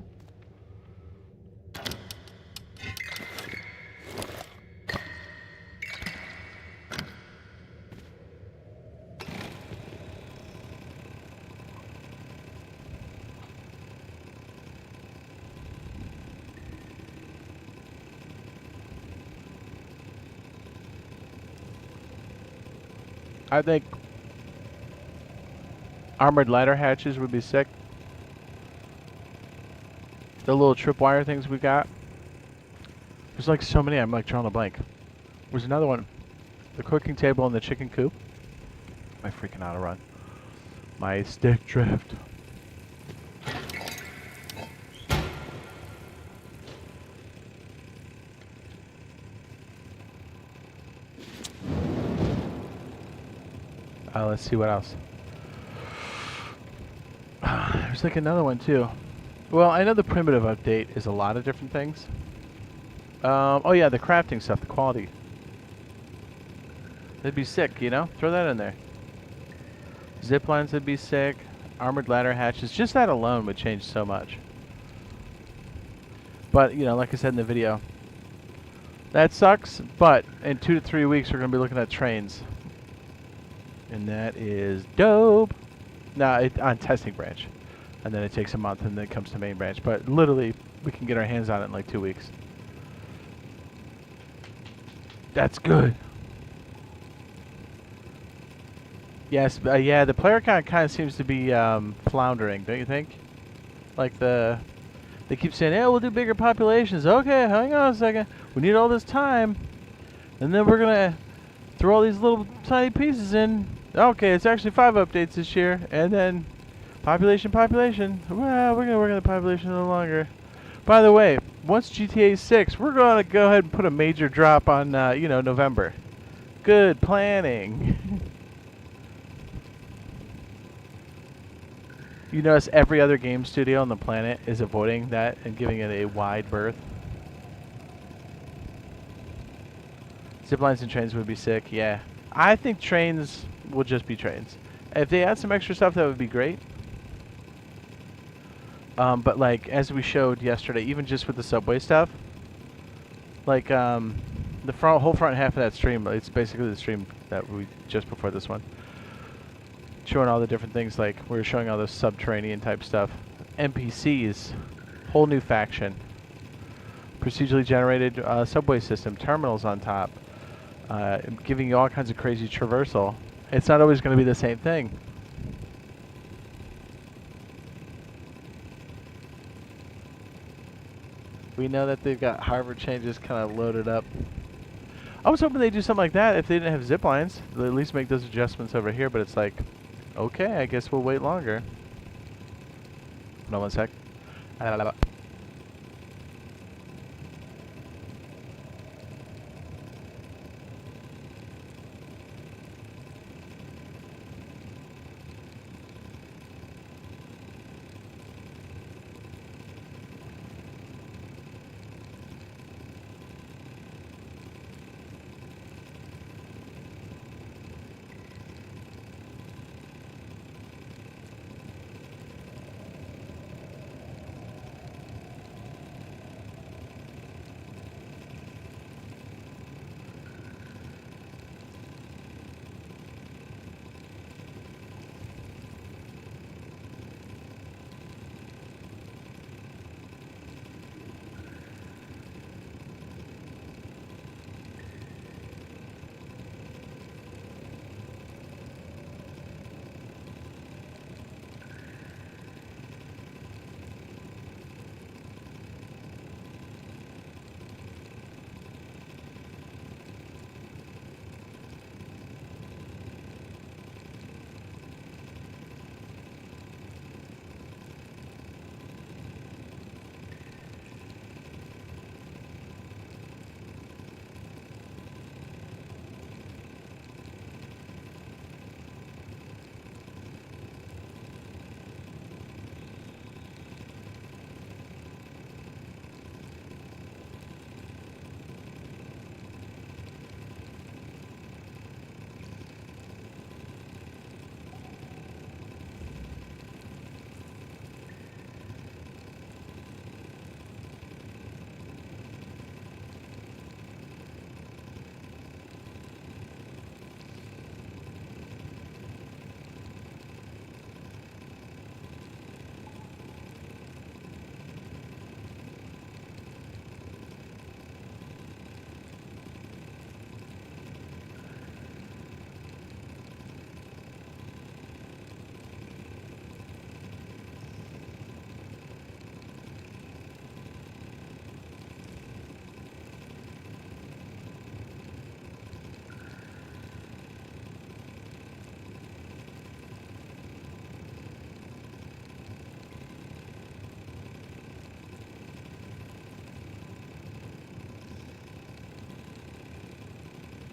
A: I think armored ladder hatches would be sick. The little tripwire things we got. There's like so many, I'm like drawing a blank. There's another one. The cooking table and the chicken coop. My freaking out of run. My stick drift. Let's see what else. There's like another one too. Well, I know the primitive update is a lot of different things. Oh yeah, the crafting stuff, the quality. That'd be sick, you know? Throw that in there. Zip lines would be sick. Armored ladder hatches. Just that alone would change so much. But, you know, like I said in the video, that sucks, but in 2 to 3 weeks we're going to be looking at trains. And that is dope. No, on testing branch. And then it takes a month and then it comes to main branch. But literally, we can get our hands on it in like 2 weeks. That's good. Yes, yeah, the player count kind of seems to be floundering, don't you think? Like they keep saying, "Yeah, we'll do bigger populations." Okay, hang on a second. We need all this time, and then we're gonna throw all these little tiny pieces in. Okay, it's actually 5 updates this year, and then population. Well, we're gonna work on the population a little longer. By the way, once GTA 6, we're gonna go ahead and put a major drop on, November. Good planning. You notice every other game studio on the planet is avoiding that and giving it a wide berth. Ziplines and trains would be sick, yeah. I think trains will just be trains. If they add some extra stuff, that would be great. But like, as we showed yesterday, even just with the subway stuff, like, the whole front half of that stream, it's basically the stream that we just before this one. Showing all the different things, like we were showing all the subterranean type stuff. NPCs, whole new faction. Procedurally generated subway system, terminals on top, giving you all kinds of crazy traversal. It's not always going to be the same thing. We know that they've got Harvard changes kind of loaded up. I was hoping they'd do something like that if they didn't have zip lines. They'd at least make those adjustments over here, but it's like, okay, I guess we'll wait longer. Hold on one sec.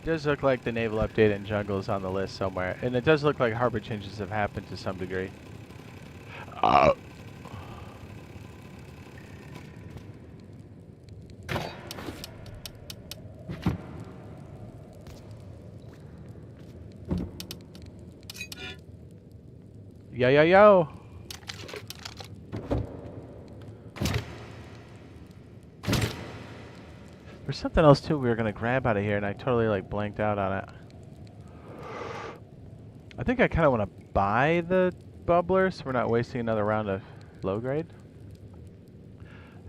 A: Does look like the naval update in jungle is on the list somewhere, and it does look like harbor changes have happened to some degree. Yo. There's something else too we were gonna grab out of here, and I totally like blanked out on it. I think I kind of want to buy the bubbler so we're not wasting another round of low grade.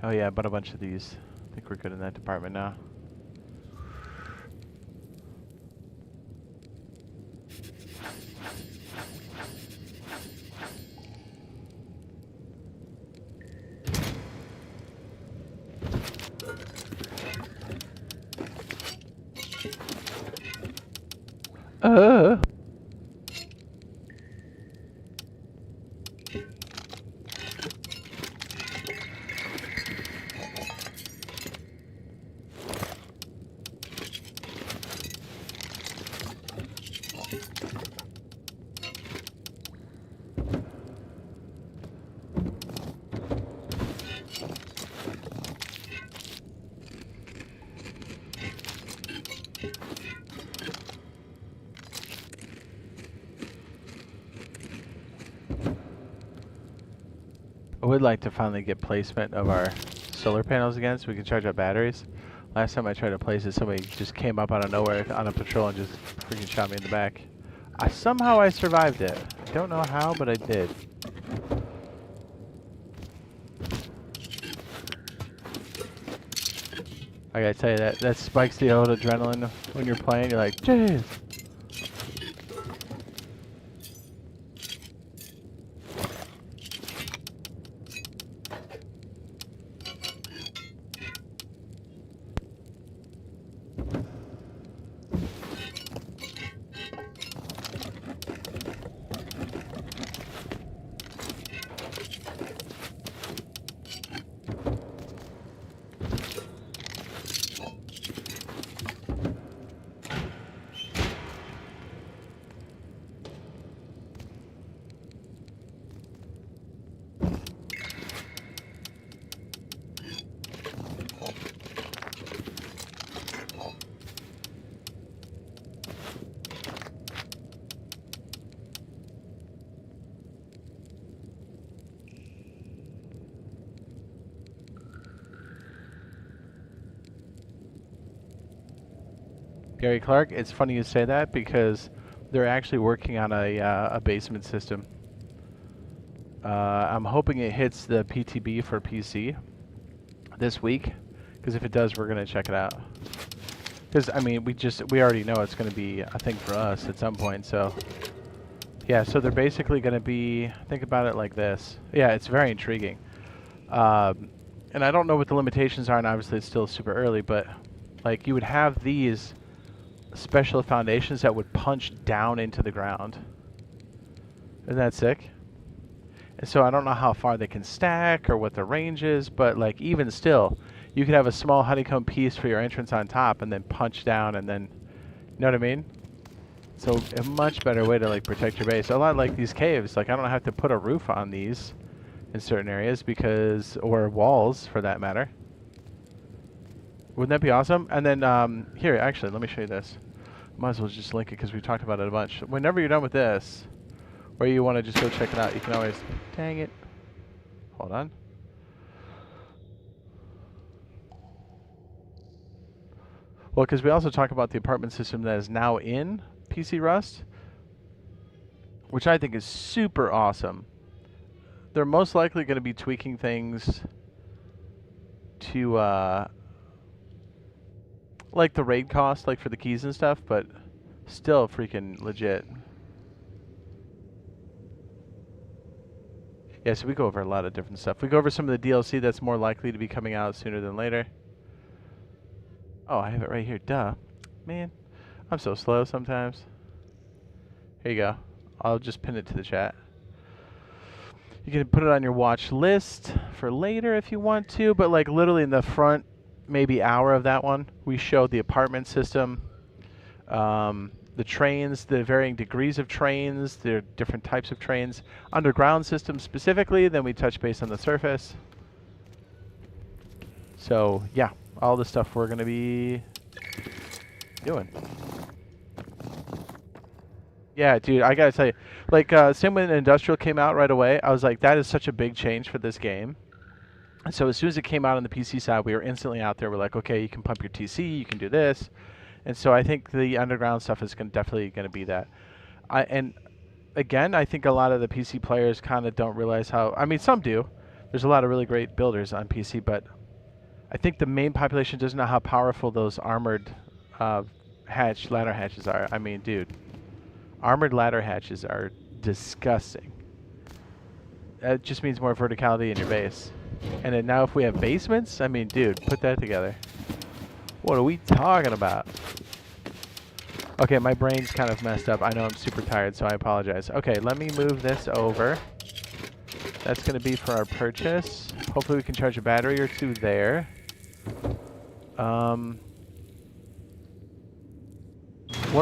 A: Oh yeah, I bought a bunch of these. I think we're good in that department now. Uh. I would like to finally get placement of our solar panels again so we can charge up batteries. Last time I tried to place it, somebody just came up out of nowhere on a patrol and just freaking shot me in the back. Somehow I survived it. I don't know how, but I did. I gotta tell you, that spikes the old adrenaline when you're playing. You're like, Jade! Gary Clark, it's funny you say that because they're actually working on a basement system. I'm hoping it hits the PTB for PC this week, because if it does, we're gonna check it out. Because I mean, we already know it's gonna be a thing for us at some point. So yeah, so they're basically gonna be. Think about it like this. Yeah, it's very intriguing. And I don't know what the limitations are, and obviously it's still super early, but like you would have these special foundations that would punch down into the ground. Isn't that sick? And so I don't know how far they can stack or what the range is, but like even still, you could have a small honeycomb piece for your entrance on top and then punch down and then, you know what I mean? So a much better way to like protect your base. A lot like these caves, like I don't have to put a roof on these in certain areas because, or walls for that matter. Wouldn't that be awesome? And then, here, actually, let me show you this. Might as well just link it because we talked about it a bunch. Whenever you're done with this, or you want to just go check it out, you can always... Dang it. Hold on. Well, because we also talk about the apartment system that is now in PC Rust, which I think is super awesome. They're most likely going to be tweaking things to... like the raid cost, like for the keys and stuff, but still freaking legit. Yeah, so we go over a lot of different stuff. We go over some of the DLC that's more likely to be coming out sooner than later. Oh, I have it right here. Duh. Man, I'm so slow sometimes. Here you go. I'll just pin it to the chat. You can put it on your watch list for later if you want to, but like literally in the front maybe hour of that one, we showed the apartment system, the trains, the varying degrees of trains, the different types of trains, underground systems specifically, then we touch base on the surface. So yeah, all the stuff we're going to be doing. Yeah, dude, I gotta tell you, like, same when Industrial came out right away, I was like, that is such a big change for this game. And so as soon as it came out on the PC side, we were instantly out there. We're like, okay, you can pump your TC, you can do this. And so I think the underground stuff is definitely going to be that. And again, I think a lot of the PC players kind of don't realize how, I mean, some do. There's a lot of really great builders on PC, but I think the main population doesn't know how powerful those armored ladder hatches are. I mean, dude, armored ladder hatches are disgusting. It just means more verticality in your base. And then now if we have basements, I mean, dude, put that together. What are we talking about? Okay, my brain's kind of messed up. I know I'm super tired, so I apologize. Okay, let me move this over. That's going to be for our purchase. Hopefully we can charge a battery or two there. One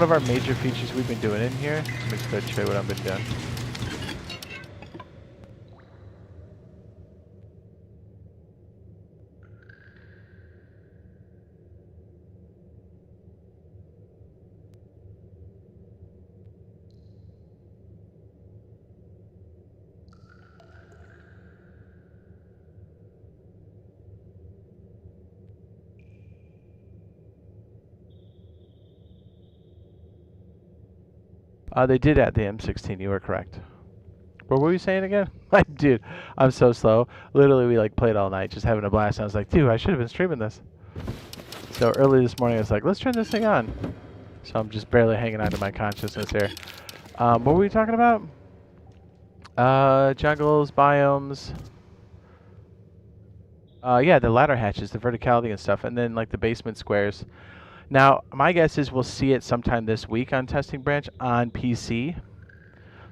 A: of our major features we've been doing in here, let me just go show you what I've been doing. They did add the M16, you were correct. What were you saying again? Dude, I'm so slow. Literally, we like played all night, just having a blast. And I was like, dude, I should have been streaming this. So early this morning, I was like, let's turn this thing on. So I'm just barely hanging on to my consciousness here. What were we talking about? Jungles, biomes. Yeah, the ladder hatches, the verticality and stuff, and then like the basement squares. Now, my guess is we'll see it sometime this week on Testing Branch on PC.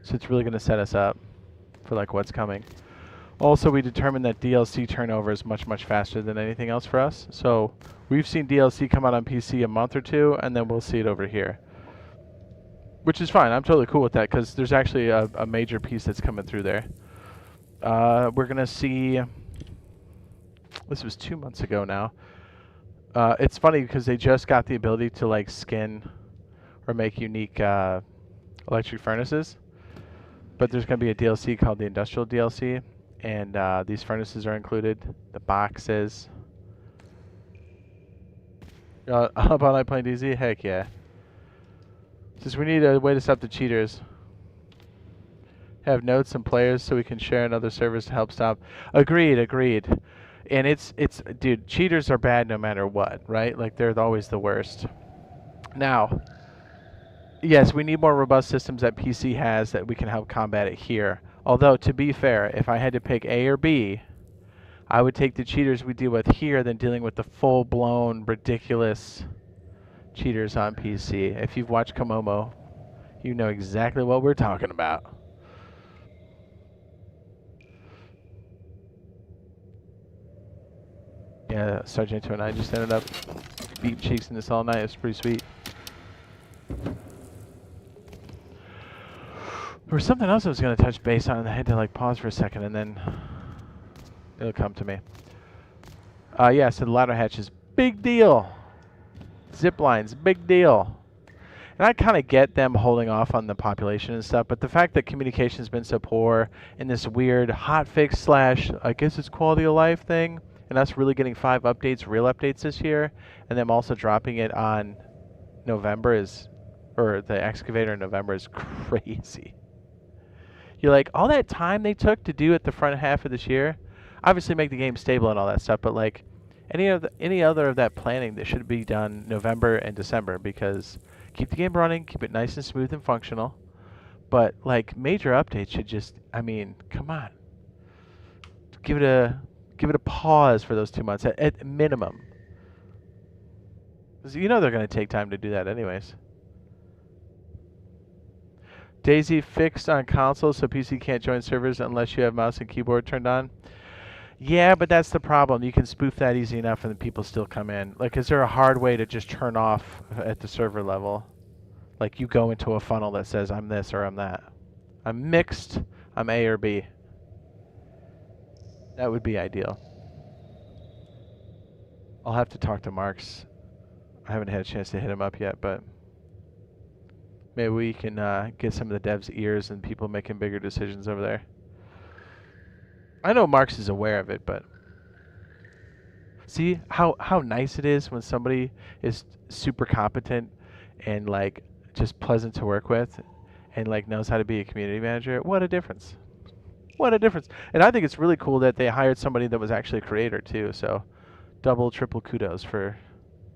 A: So it's really going to set us up for like what's coming. Also, we determined that DLC turnover is much, much faster than anything else for us. So we've seen DLC come out on PC a month or two, and then we'll see it over here. Which is fine. I'm totally cool with that because there's actually a major piece that's coming through there. We're going to see... This was 2 months ago now. It's funny because they just got the ability to like skin or make unique electric furnaces. But there's going to be a DLC called the Industrial DLC, and these furnaces are included. The boxes. Up all night playing DZ? Heck yeah. Since we need a way to stop the cheaters. Have notes and players so we can share in other servers to help stop. Agreed, agreed. And it's dude, cheaters are bad no matter what, right? Like they're always the worst. Now, yes, we need more robust systems that PC has that we can help combat it here. Although, to be fair, if I had to pick A or B, I would take the cheaters we deal with here than dealing with the full-blown, ridiculous cheaters on PC. If you've watched Komomo, you know exactly what we're talking about. Yeah, Sergeant and I just ended up beating cheeks in this all night. It was pretty sweet. There was something else I was going to touch base on, and I had to like pause for a second, and then it'll come to me. Yeah, so the ladder hatch is big deal. Zip lines, big deal. And I kind of get them holding off on the population and stuff, but the fact that communication's been so poor in this weird hotfix slash, I guess it's quality of life thing, and us really getting 5 updates, real updates this year, and them also dropping it on November is, or the excavator in November is crazy. You're like, all that time they took to do it the front half of this year, obviously make the game stable and all that stuff, but like any other of that planning that should be done November and December, because keep the game running, keep it nice and smooth and functional, but like major updates should just, I mean, come on, give it a pause for those 2 months at minimum, because you know they're going to take time to do that anyways. Daisy fixed on console so PC can't join servers unless you have mouse and keyboard turned on. Yeah, but that's the problem. You can spoof that easy enough and then people still come in. Like, is there a hard way to just turn off at the server level? Like, you go into a funnel that says, I'm this or I'm that. I'm mixed, I'm A or B. That would be ideal. I'll have to talk to Marks. I haven't had a chance to hit him up yet, but maybe we can get some of the devs' ears and people making bigger decisions over there. I know Marks is aware of it, but see how nice it is when somebody is super competent and like just pleasant to work with and like knows how to be a community manager. What a difference. What a difference. And I think it's really cool that they hired somebody that was actually a creator too. So double, triple kudos for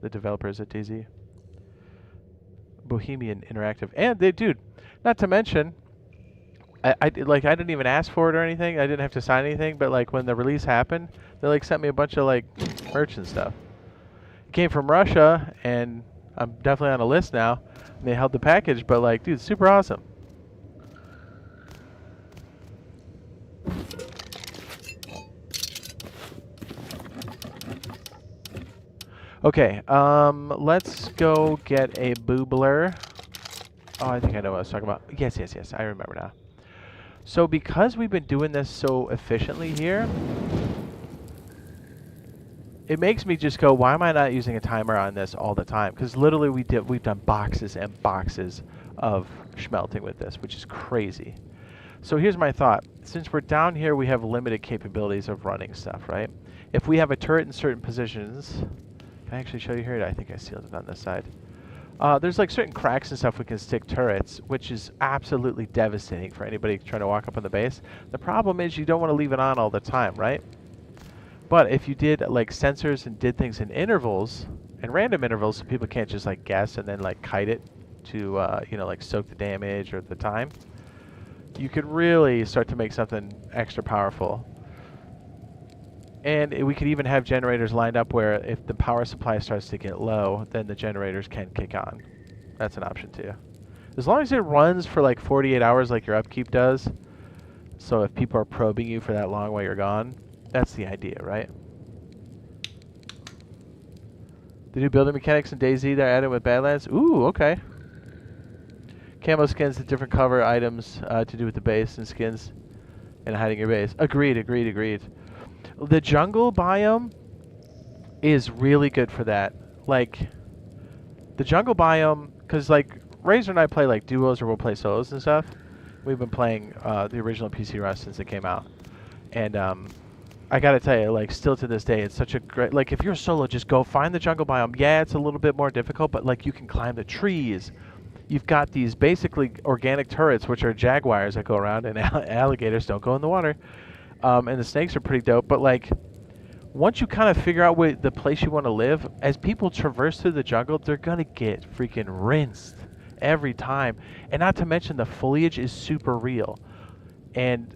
A: the developers at DZ. Bohemian Interactive. And they, dude, not to mention, I didn't even ask for it or anything. I didn't have to sign anything, but like when the release happened, they like sent me a bunch of like merch and stuff. It came from Russia, and I'm definitely on a list now. And they held the package, but like, dude, super awesome. Okay, let's go get a boobler. Oh, I think I know what I was talking about. Yes, yes, yes, I remember now. So because we've been doing this so efficiently here, it makes me just go, why am I not using a timer on this all the time? Because literally we've done boxes and boxes of schmelting with this, which is crazy. So here's my thought. Since we're down here, we have limited capabilities of running stuff, right? If we have a turret in certain positions, can I actually show you here? I think I sealed it on this side. There's like certain cracks and stuff we can stick turrets, which is absolutely devastating for anybody trying to walk up on the base. The problem is you don't want to leave it on all the time, right? But if you did like sensors and did things in intervals and random intervals, so people can't just like guess and then like kite it to you know, like soak the damage or the time, you could really start to make something extra powerful. And we could even have generators lined up where if the power supply starts to get low, then the generators can kick on. That's an option too. As long as it runs for like 48 hours like your upkeep does, so if people are probing you for that long while you're gone, that's the idea, right? The new building mechanics in DayZ they're added with Badlands. Ooh, okay. Camo skins, the different cover items to do with the base and skins and hiding your base. Agreed, agreed, agreed. The jungle biome is really good for that. Like, the jungle biome, because like Razor and I play like duos or we'll play solos and stuff. We've been playing the original PC Rust since it came out. And I gotta tell you, like, still to this day, it's such a great, like, if you're solo, just go find the jungle biome. Yeah, it's a little bit more difficult, but like, you can climb the trees. You've got these basically organic turrets, which are jaguars that go around, and alligators don't go in the water. And the snakes are pretty dope, but like, once you kind of figure out where the place you want to live, as people traverse through the jungle, they're gonna get freaking rinsed every time. And not to mention the foliage is super real. And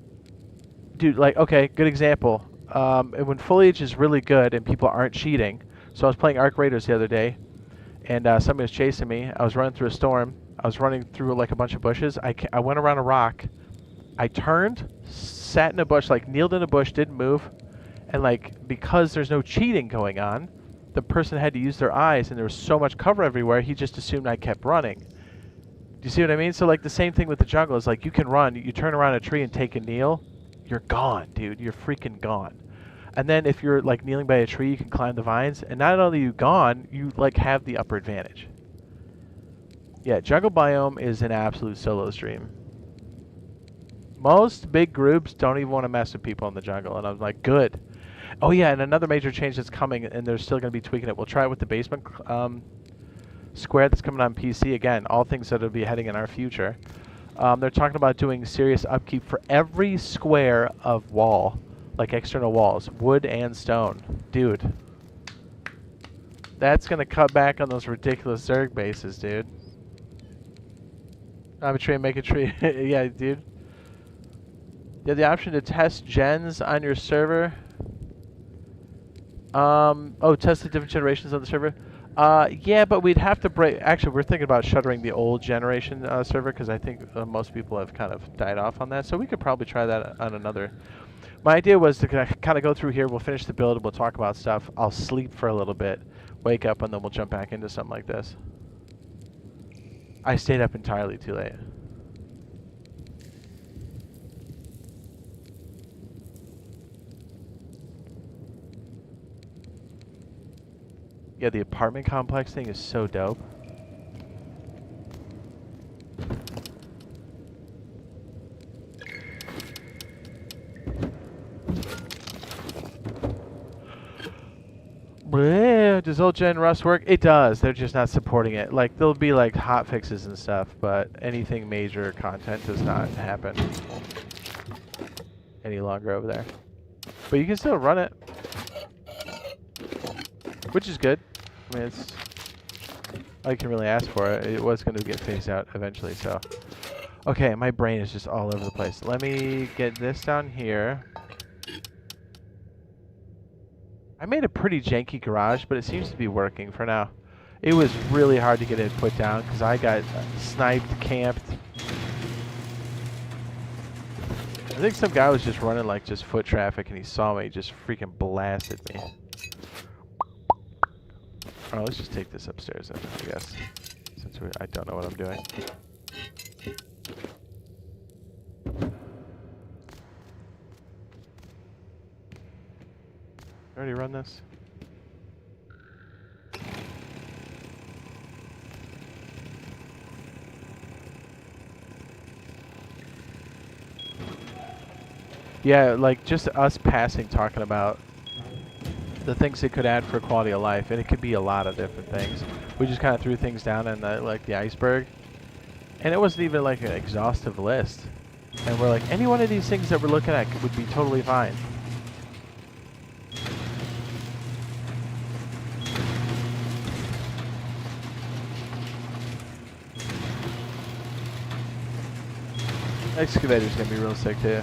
A: dude, like, okay, good example. And when foliage is really good and people aren't cheating. So I was playing Arc Raiders the other day, and somebody was chasing me. I was running through a storm. I was running through like a bunch of bushes. I went around a rock. I turned, sat in a bush, like kneeled in a bush, didn't move. And like, because there's no cheating going on, the person had to use their eyes, and there was so much cover everywhere, he just assumed I kept running. Do you see what I mean? So like the same thing with the jungle is like, you can run, you turn around a tree and take a kneel, you're gone, dude. You're freaking gone. And then if you're like kneeling by a tree, you can climb the vines, and not only are you gone, you like have the upper advantage. Yeah, jungle biome is an absolute solo stream. Most big groups don't even want to mess with people in the jungle, and I'm like, good. Oh yeah, and another major change that's coming, and they're still going to be tweaking it. We'll try it with the basement square that's coming on PC. Again, all things that will be heading in our future. They're talking about doing serious upkeep for every square of wall, like external walls, wood and stone. Dude, that's going to cut back on those ridiculous Zerg bases, dude. I'm a tree and make a tree. Yeah, dude. You have the option to test gens on your server. Oh, test the different generations on the server. Yeah, but we'd have to break. Actually, we're thinking about shuttering the old generation server because I think most people have kind of died off on that. So we could probably try that on another. My idea was to kind of go through here. We'll finish the build. We'll talk about stuff. I'll sleep for a little bit, wake up, and then we'll jump back into something like this. I stayed up entirely too late. Yeah, the apartment complex thing is so dope. Does old gen Rust work? It does. They're just not supporting it. Like, there'll be like hot fixes and stuff, but anything major content does not happen any longer over there. But you can still run it, which is good. I mean, it's all you can really ask for. It was going to get phased out eventually, so. Okay, my brain is just all over the place. Let me get this down here. I made a pretty janky garage, but it seems to be working for now. It was really hard to get it put down because I got sniped, camped. I think some guy was just running like just foot traffic and he saw me, just freaking blasted me. Alright, let's just take this upstairs then, I guess. Since I don't know what I'm doing. Already run this? Yeah, like just us passing, talking about the things it could add for quality of life, and it could be a lot of different things. We just kind of threw things down in the, like the iceberg, and it wasn't even like an exhaustive list. And we're like, any one of these things that we're looking at would be totally fine. Excavator's gonna be real sick too.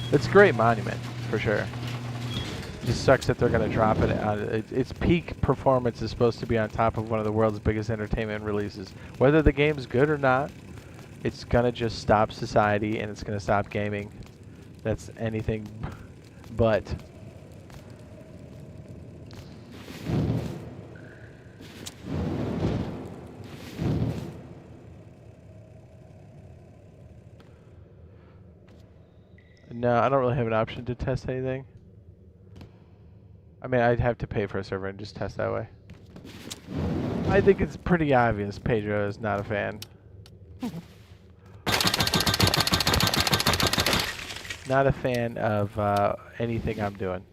A: It's a great monument, for sure. It just sucks that they're going to drop it on its peak performance is supposed to be on top of one of the world's biggest entertainment releases. Whether the game's good or not, it's going to just stop society and it's going to stop gaming. That's anything but. No, I don't really have an option to test anything. I mean, I'd have to pay for a server and just test that way. I think it's pretty obvious Pedro is not a fan. Not a fan of anything I'm doing.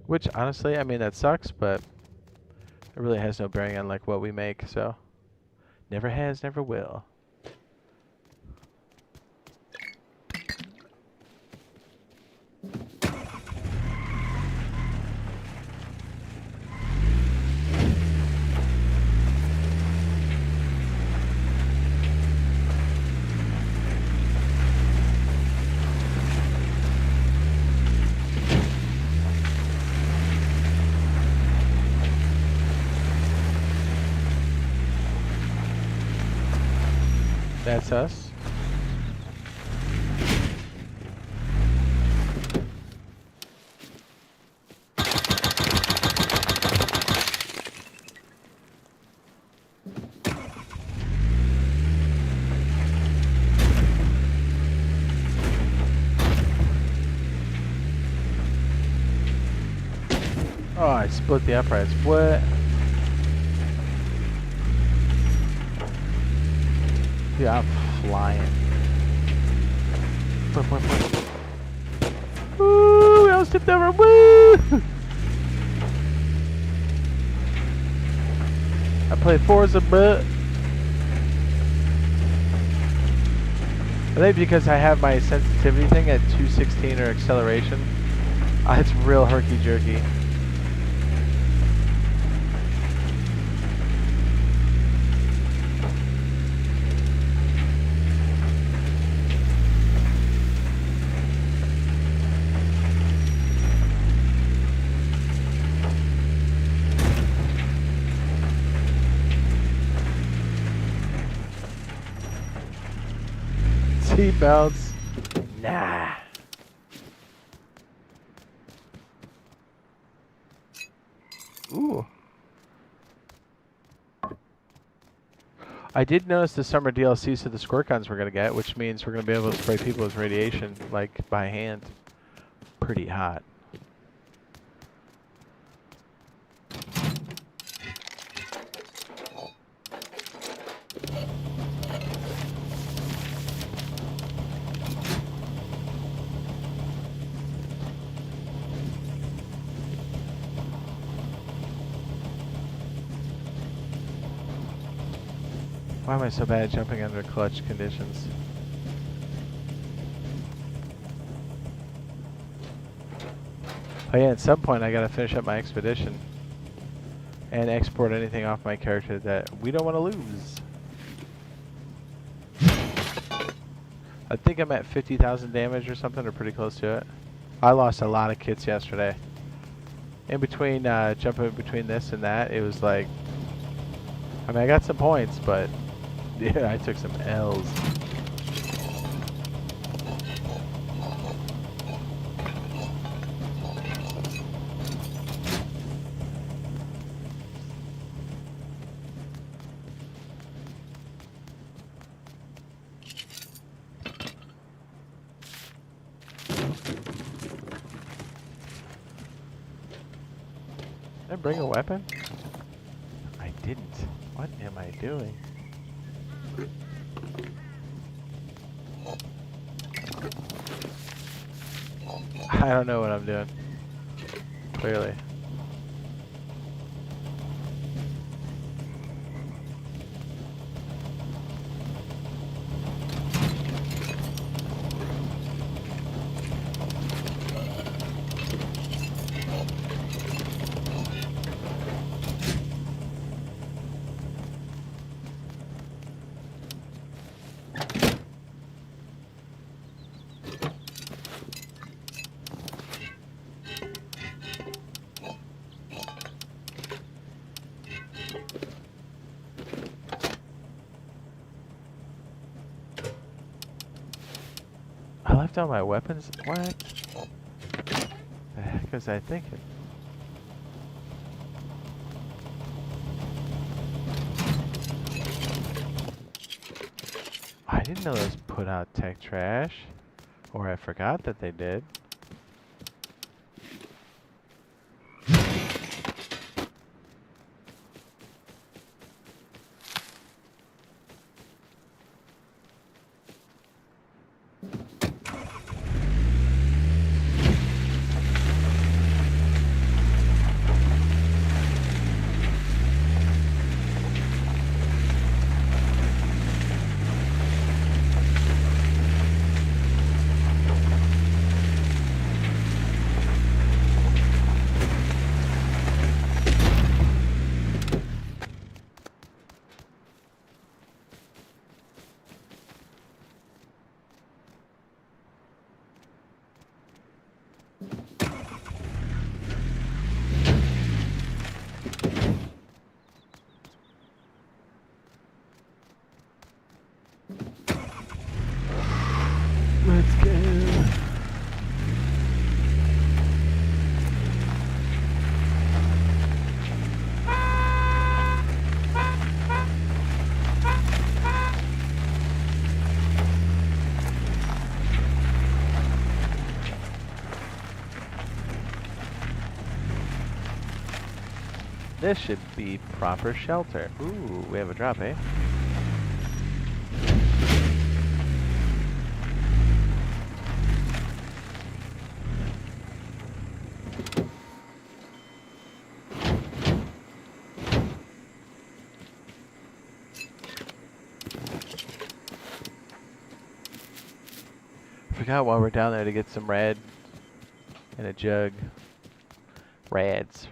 A: Which, honestly, I mean, that sucks, but it really has no bearing on like what we make, so. Never has, never will. That's us. Oh, I split the uprights. What? Yeah, I'm flying. Woo! We almost tipped over. Woo! I play Forza, but I think because I have my sensitivity thing at 216 or acceleration, it's real herky-jerky. Seatbelts. Nah. Ooh. I did notice the summer DLCs to the squirt guns we're going to get, which means we're going to be able to spray people with radiation, like, by hand. Pretty hot. Why am I so bad at jumping under clutch conditions? Oh yeah, at some point I gotta finish up my expedition and export anything off my character that we don't want to lose. I think I'm at 50,000 damage or something, or pretty close to it. I lost a lot of kits yesterday. In between, jumping between this and that, it was like, I mean, I got some points, but yeah, I took some L's. Did I bring a weapon? I didn't. What am I doing? I don't know what I'm doing. Clearly. I left all my weapons? What? The heck was I thinking? I didn't know those put out tech trash. Or I forgot that they did. Let's go. This should be proper shelter. Ooh, we have a drop, eh? Forgot while we're down there to get some rad and a jug. Rads.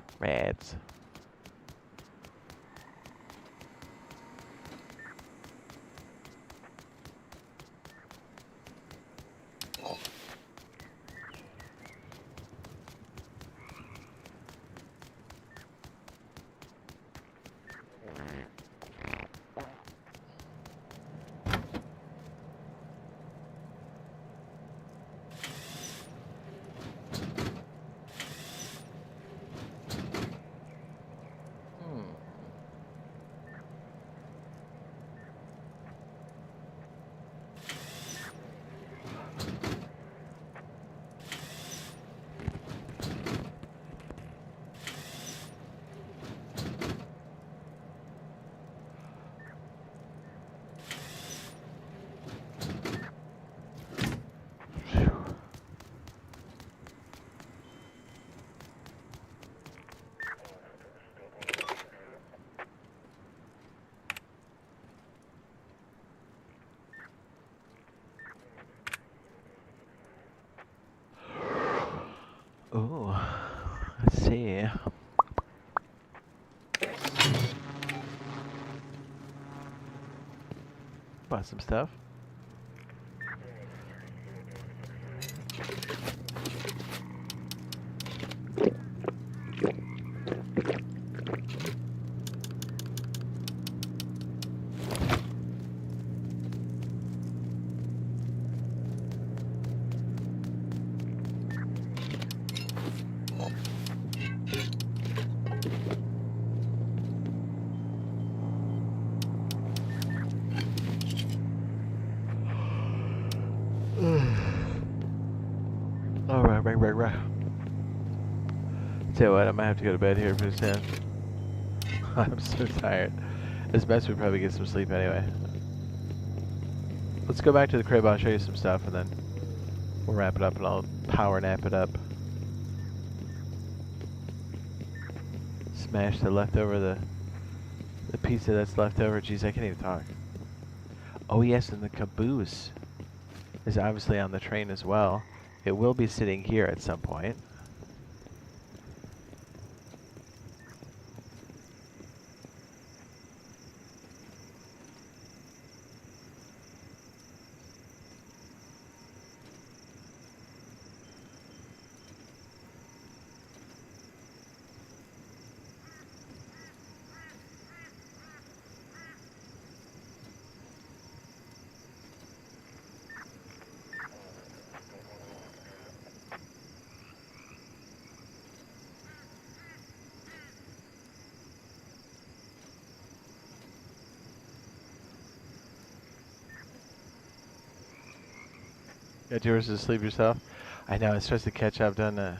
A: Ooh, let's see. Bought some stuff. Alright. Tell you what, I might have to go to bed here pretty soon. I'm so tired. It's best we probably get some sleep anyway. Let's go back to the crib, I'll show you some stuff, and then we'll wrap it up and I'll power nap it up. Smash the leftover, the pizza that's left over. Jeez, I can't even talk. Oh yes, and the caboose is obviously on the train as well. It will be sitting here at some point. Got yours to sleep yourself? I know, it starts to catch up, doesn't it?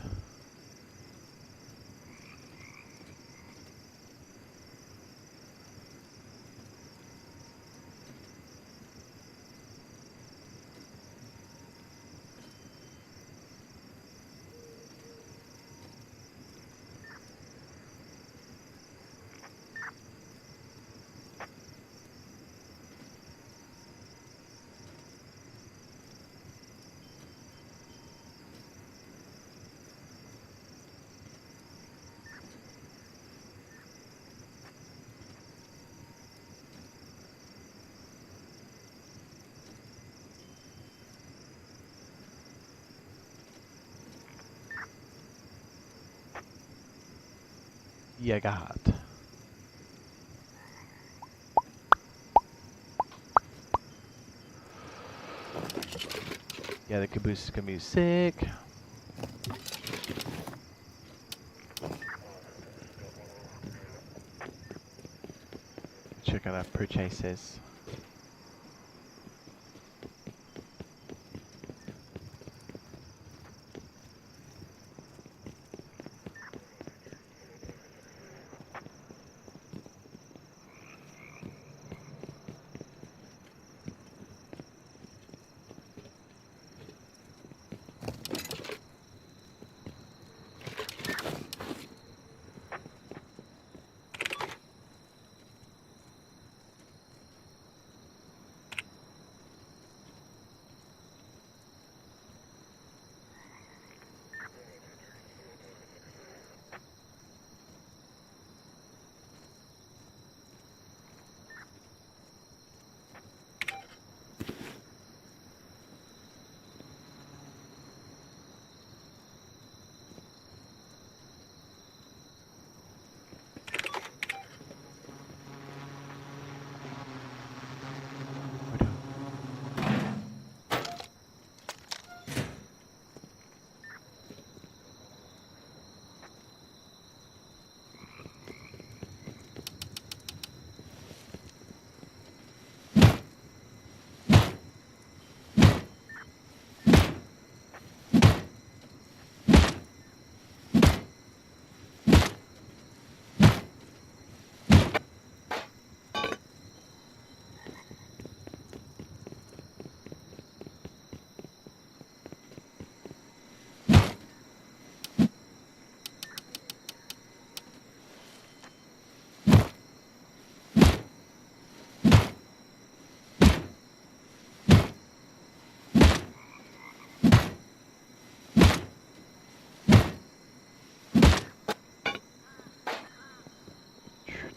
A: You got. Yeah, the caboose is gonna be sick. Check out our purchases.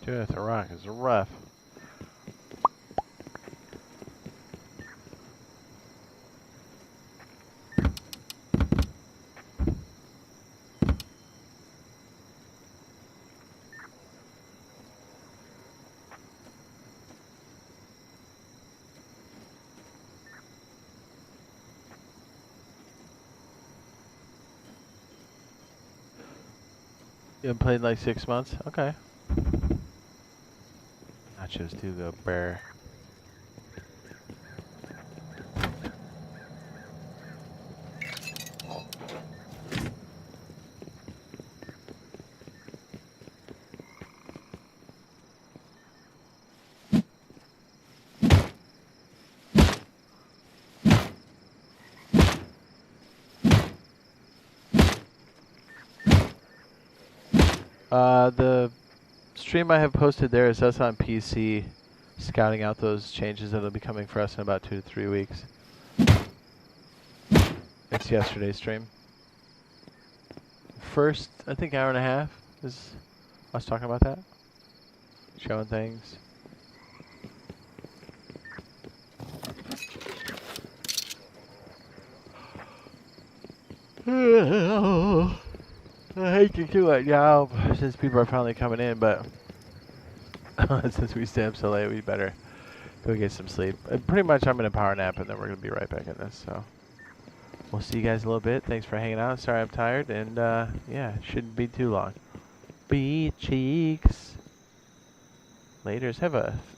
A: Dude, the rock is rough. You haven't played in like 6 months? Okay. Nachos do go bear. The stream I have posted there is us on PC scouting out those changes that'll be coming for us in about 2 to 3 weeks. It's yesterday's stream. First, I think, hour and a half is us talking about that. Showing things. I hate to do it now since people are finally coming in, but since we stay up so late, we better go get some sleep. Pretty much I'm going to power nap and then we're going to be right back in this, so we'll see you guys in a little bit. Thanks for hanging out. Sorry I'm tired, and yeah, shouldn't be too long. Beat cheeks. Laters. Have a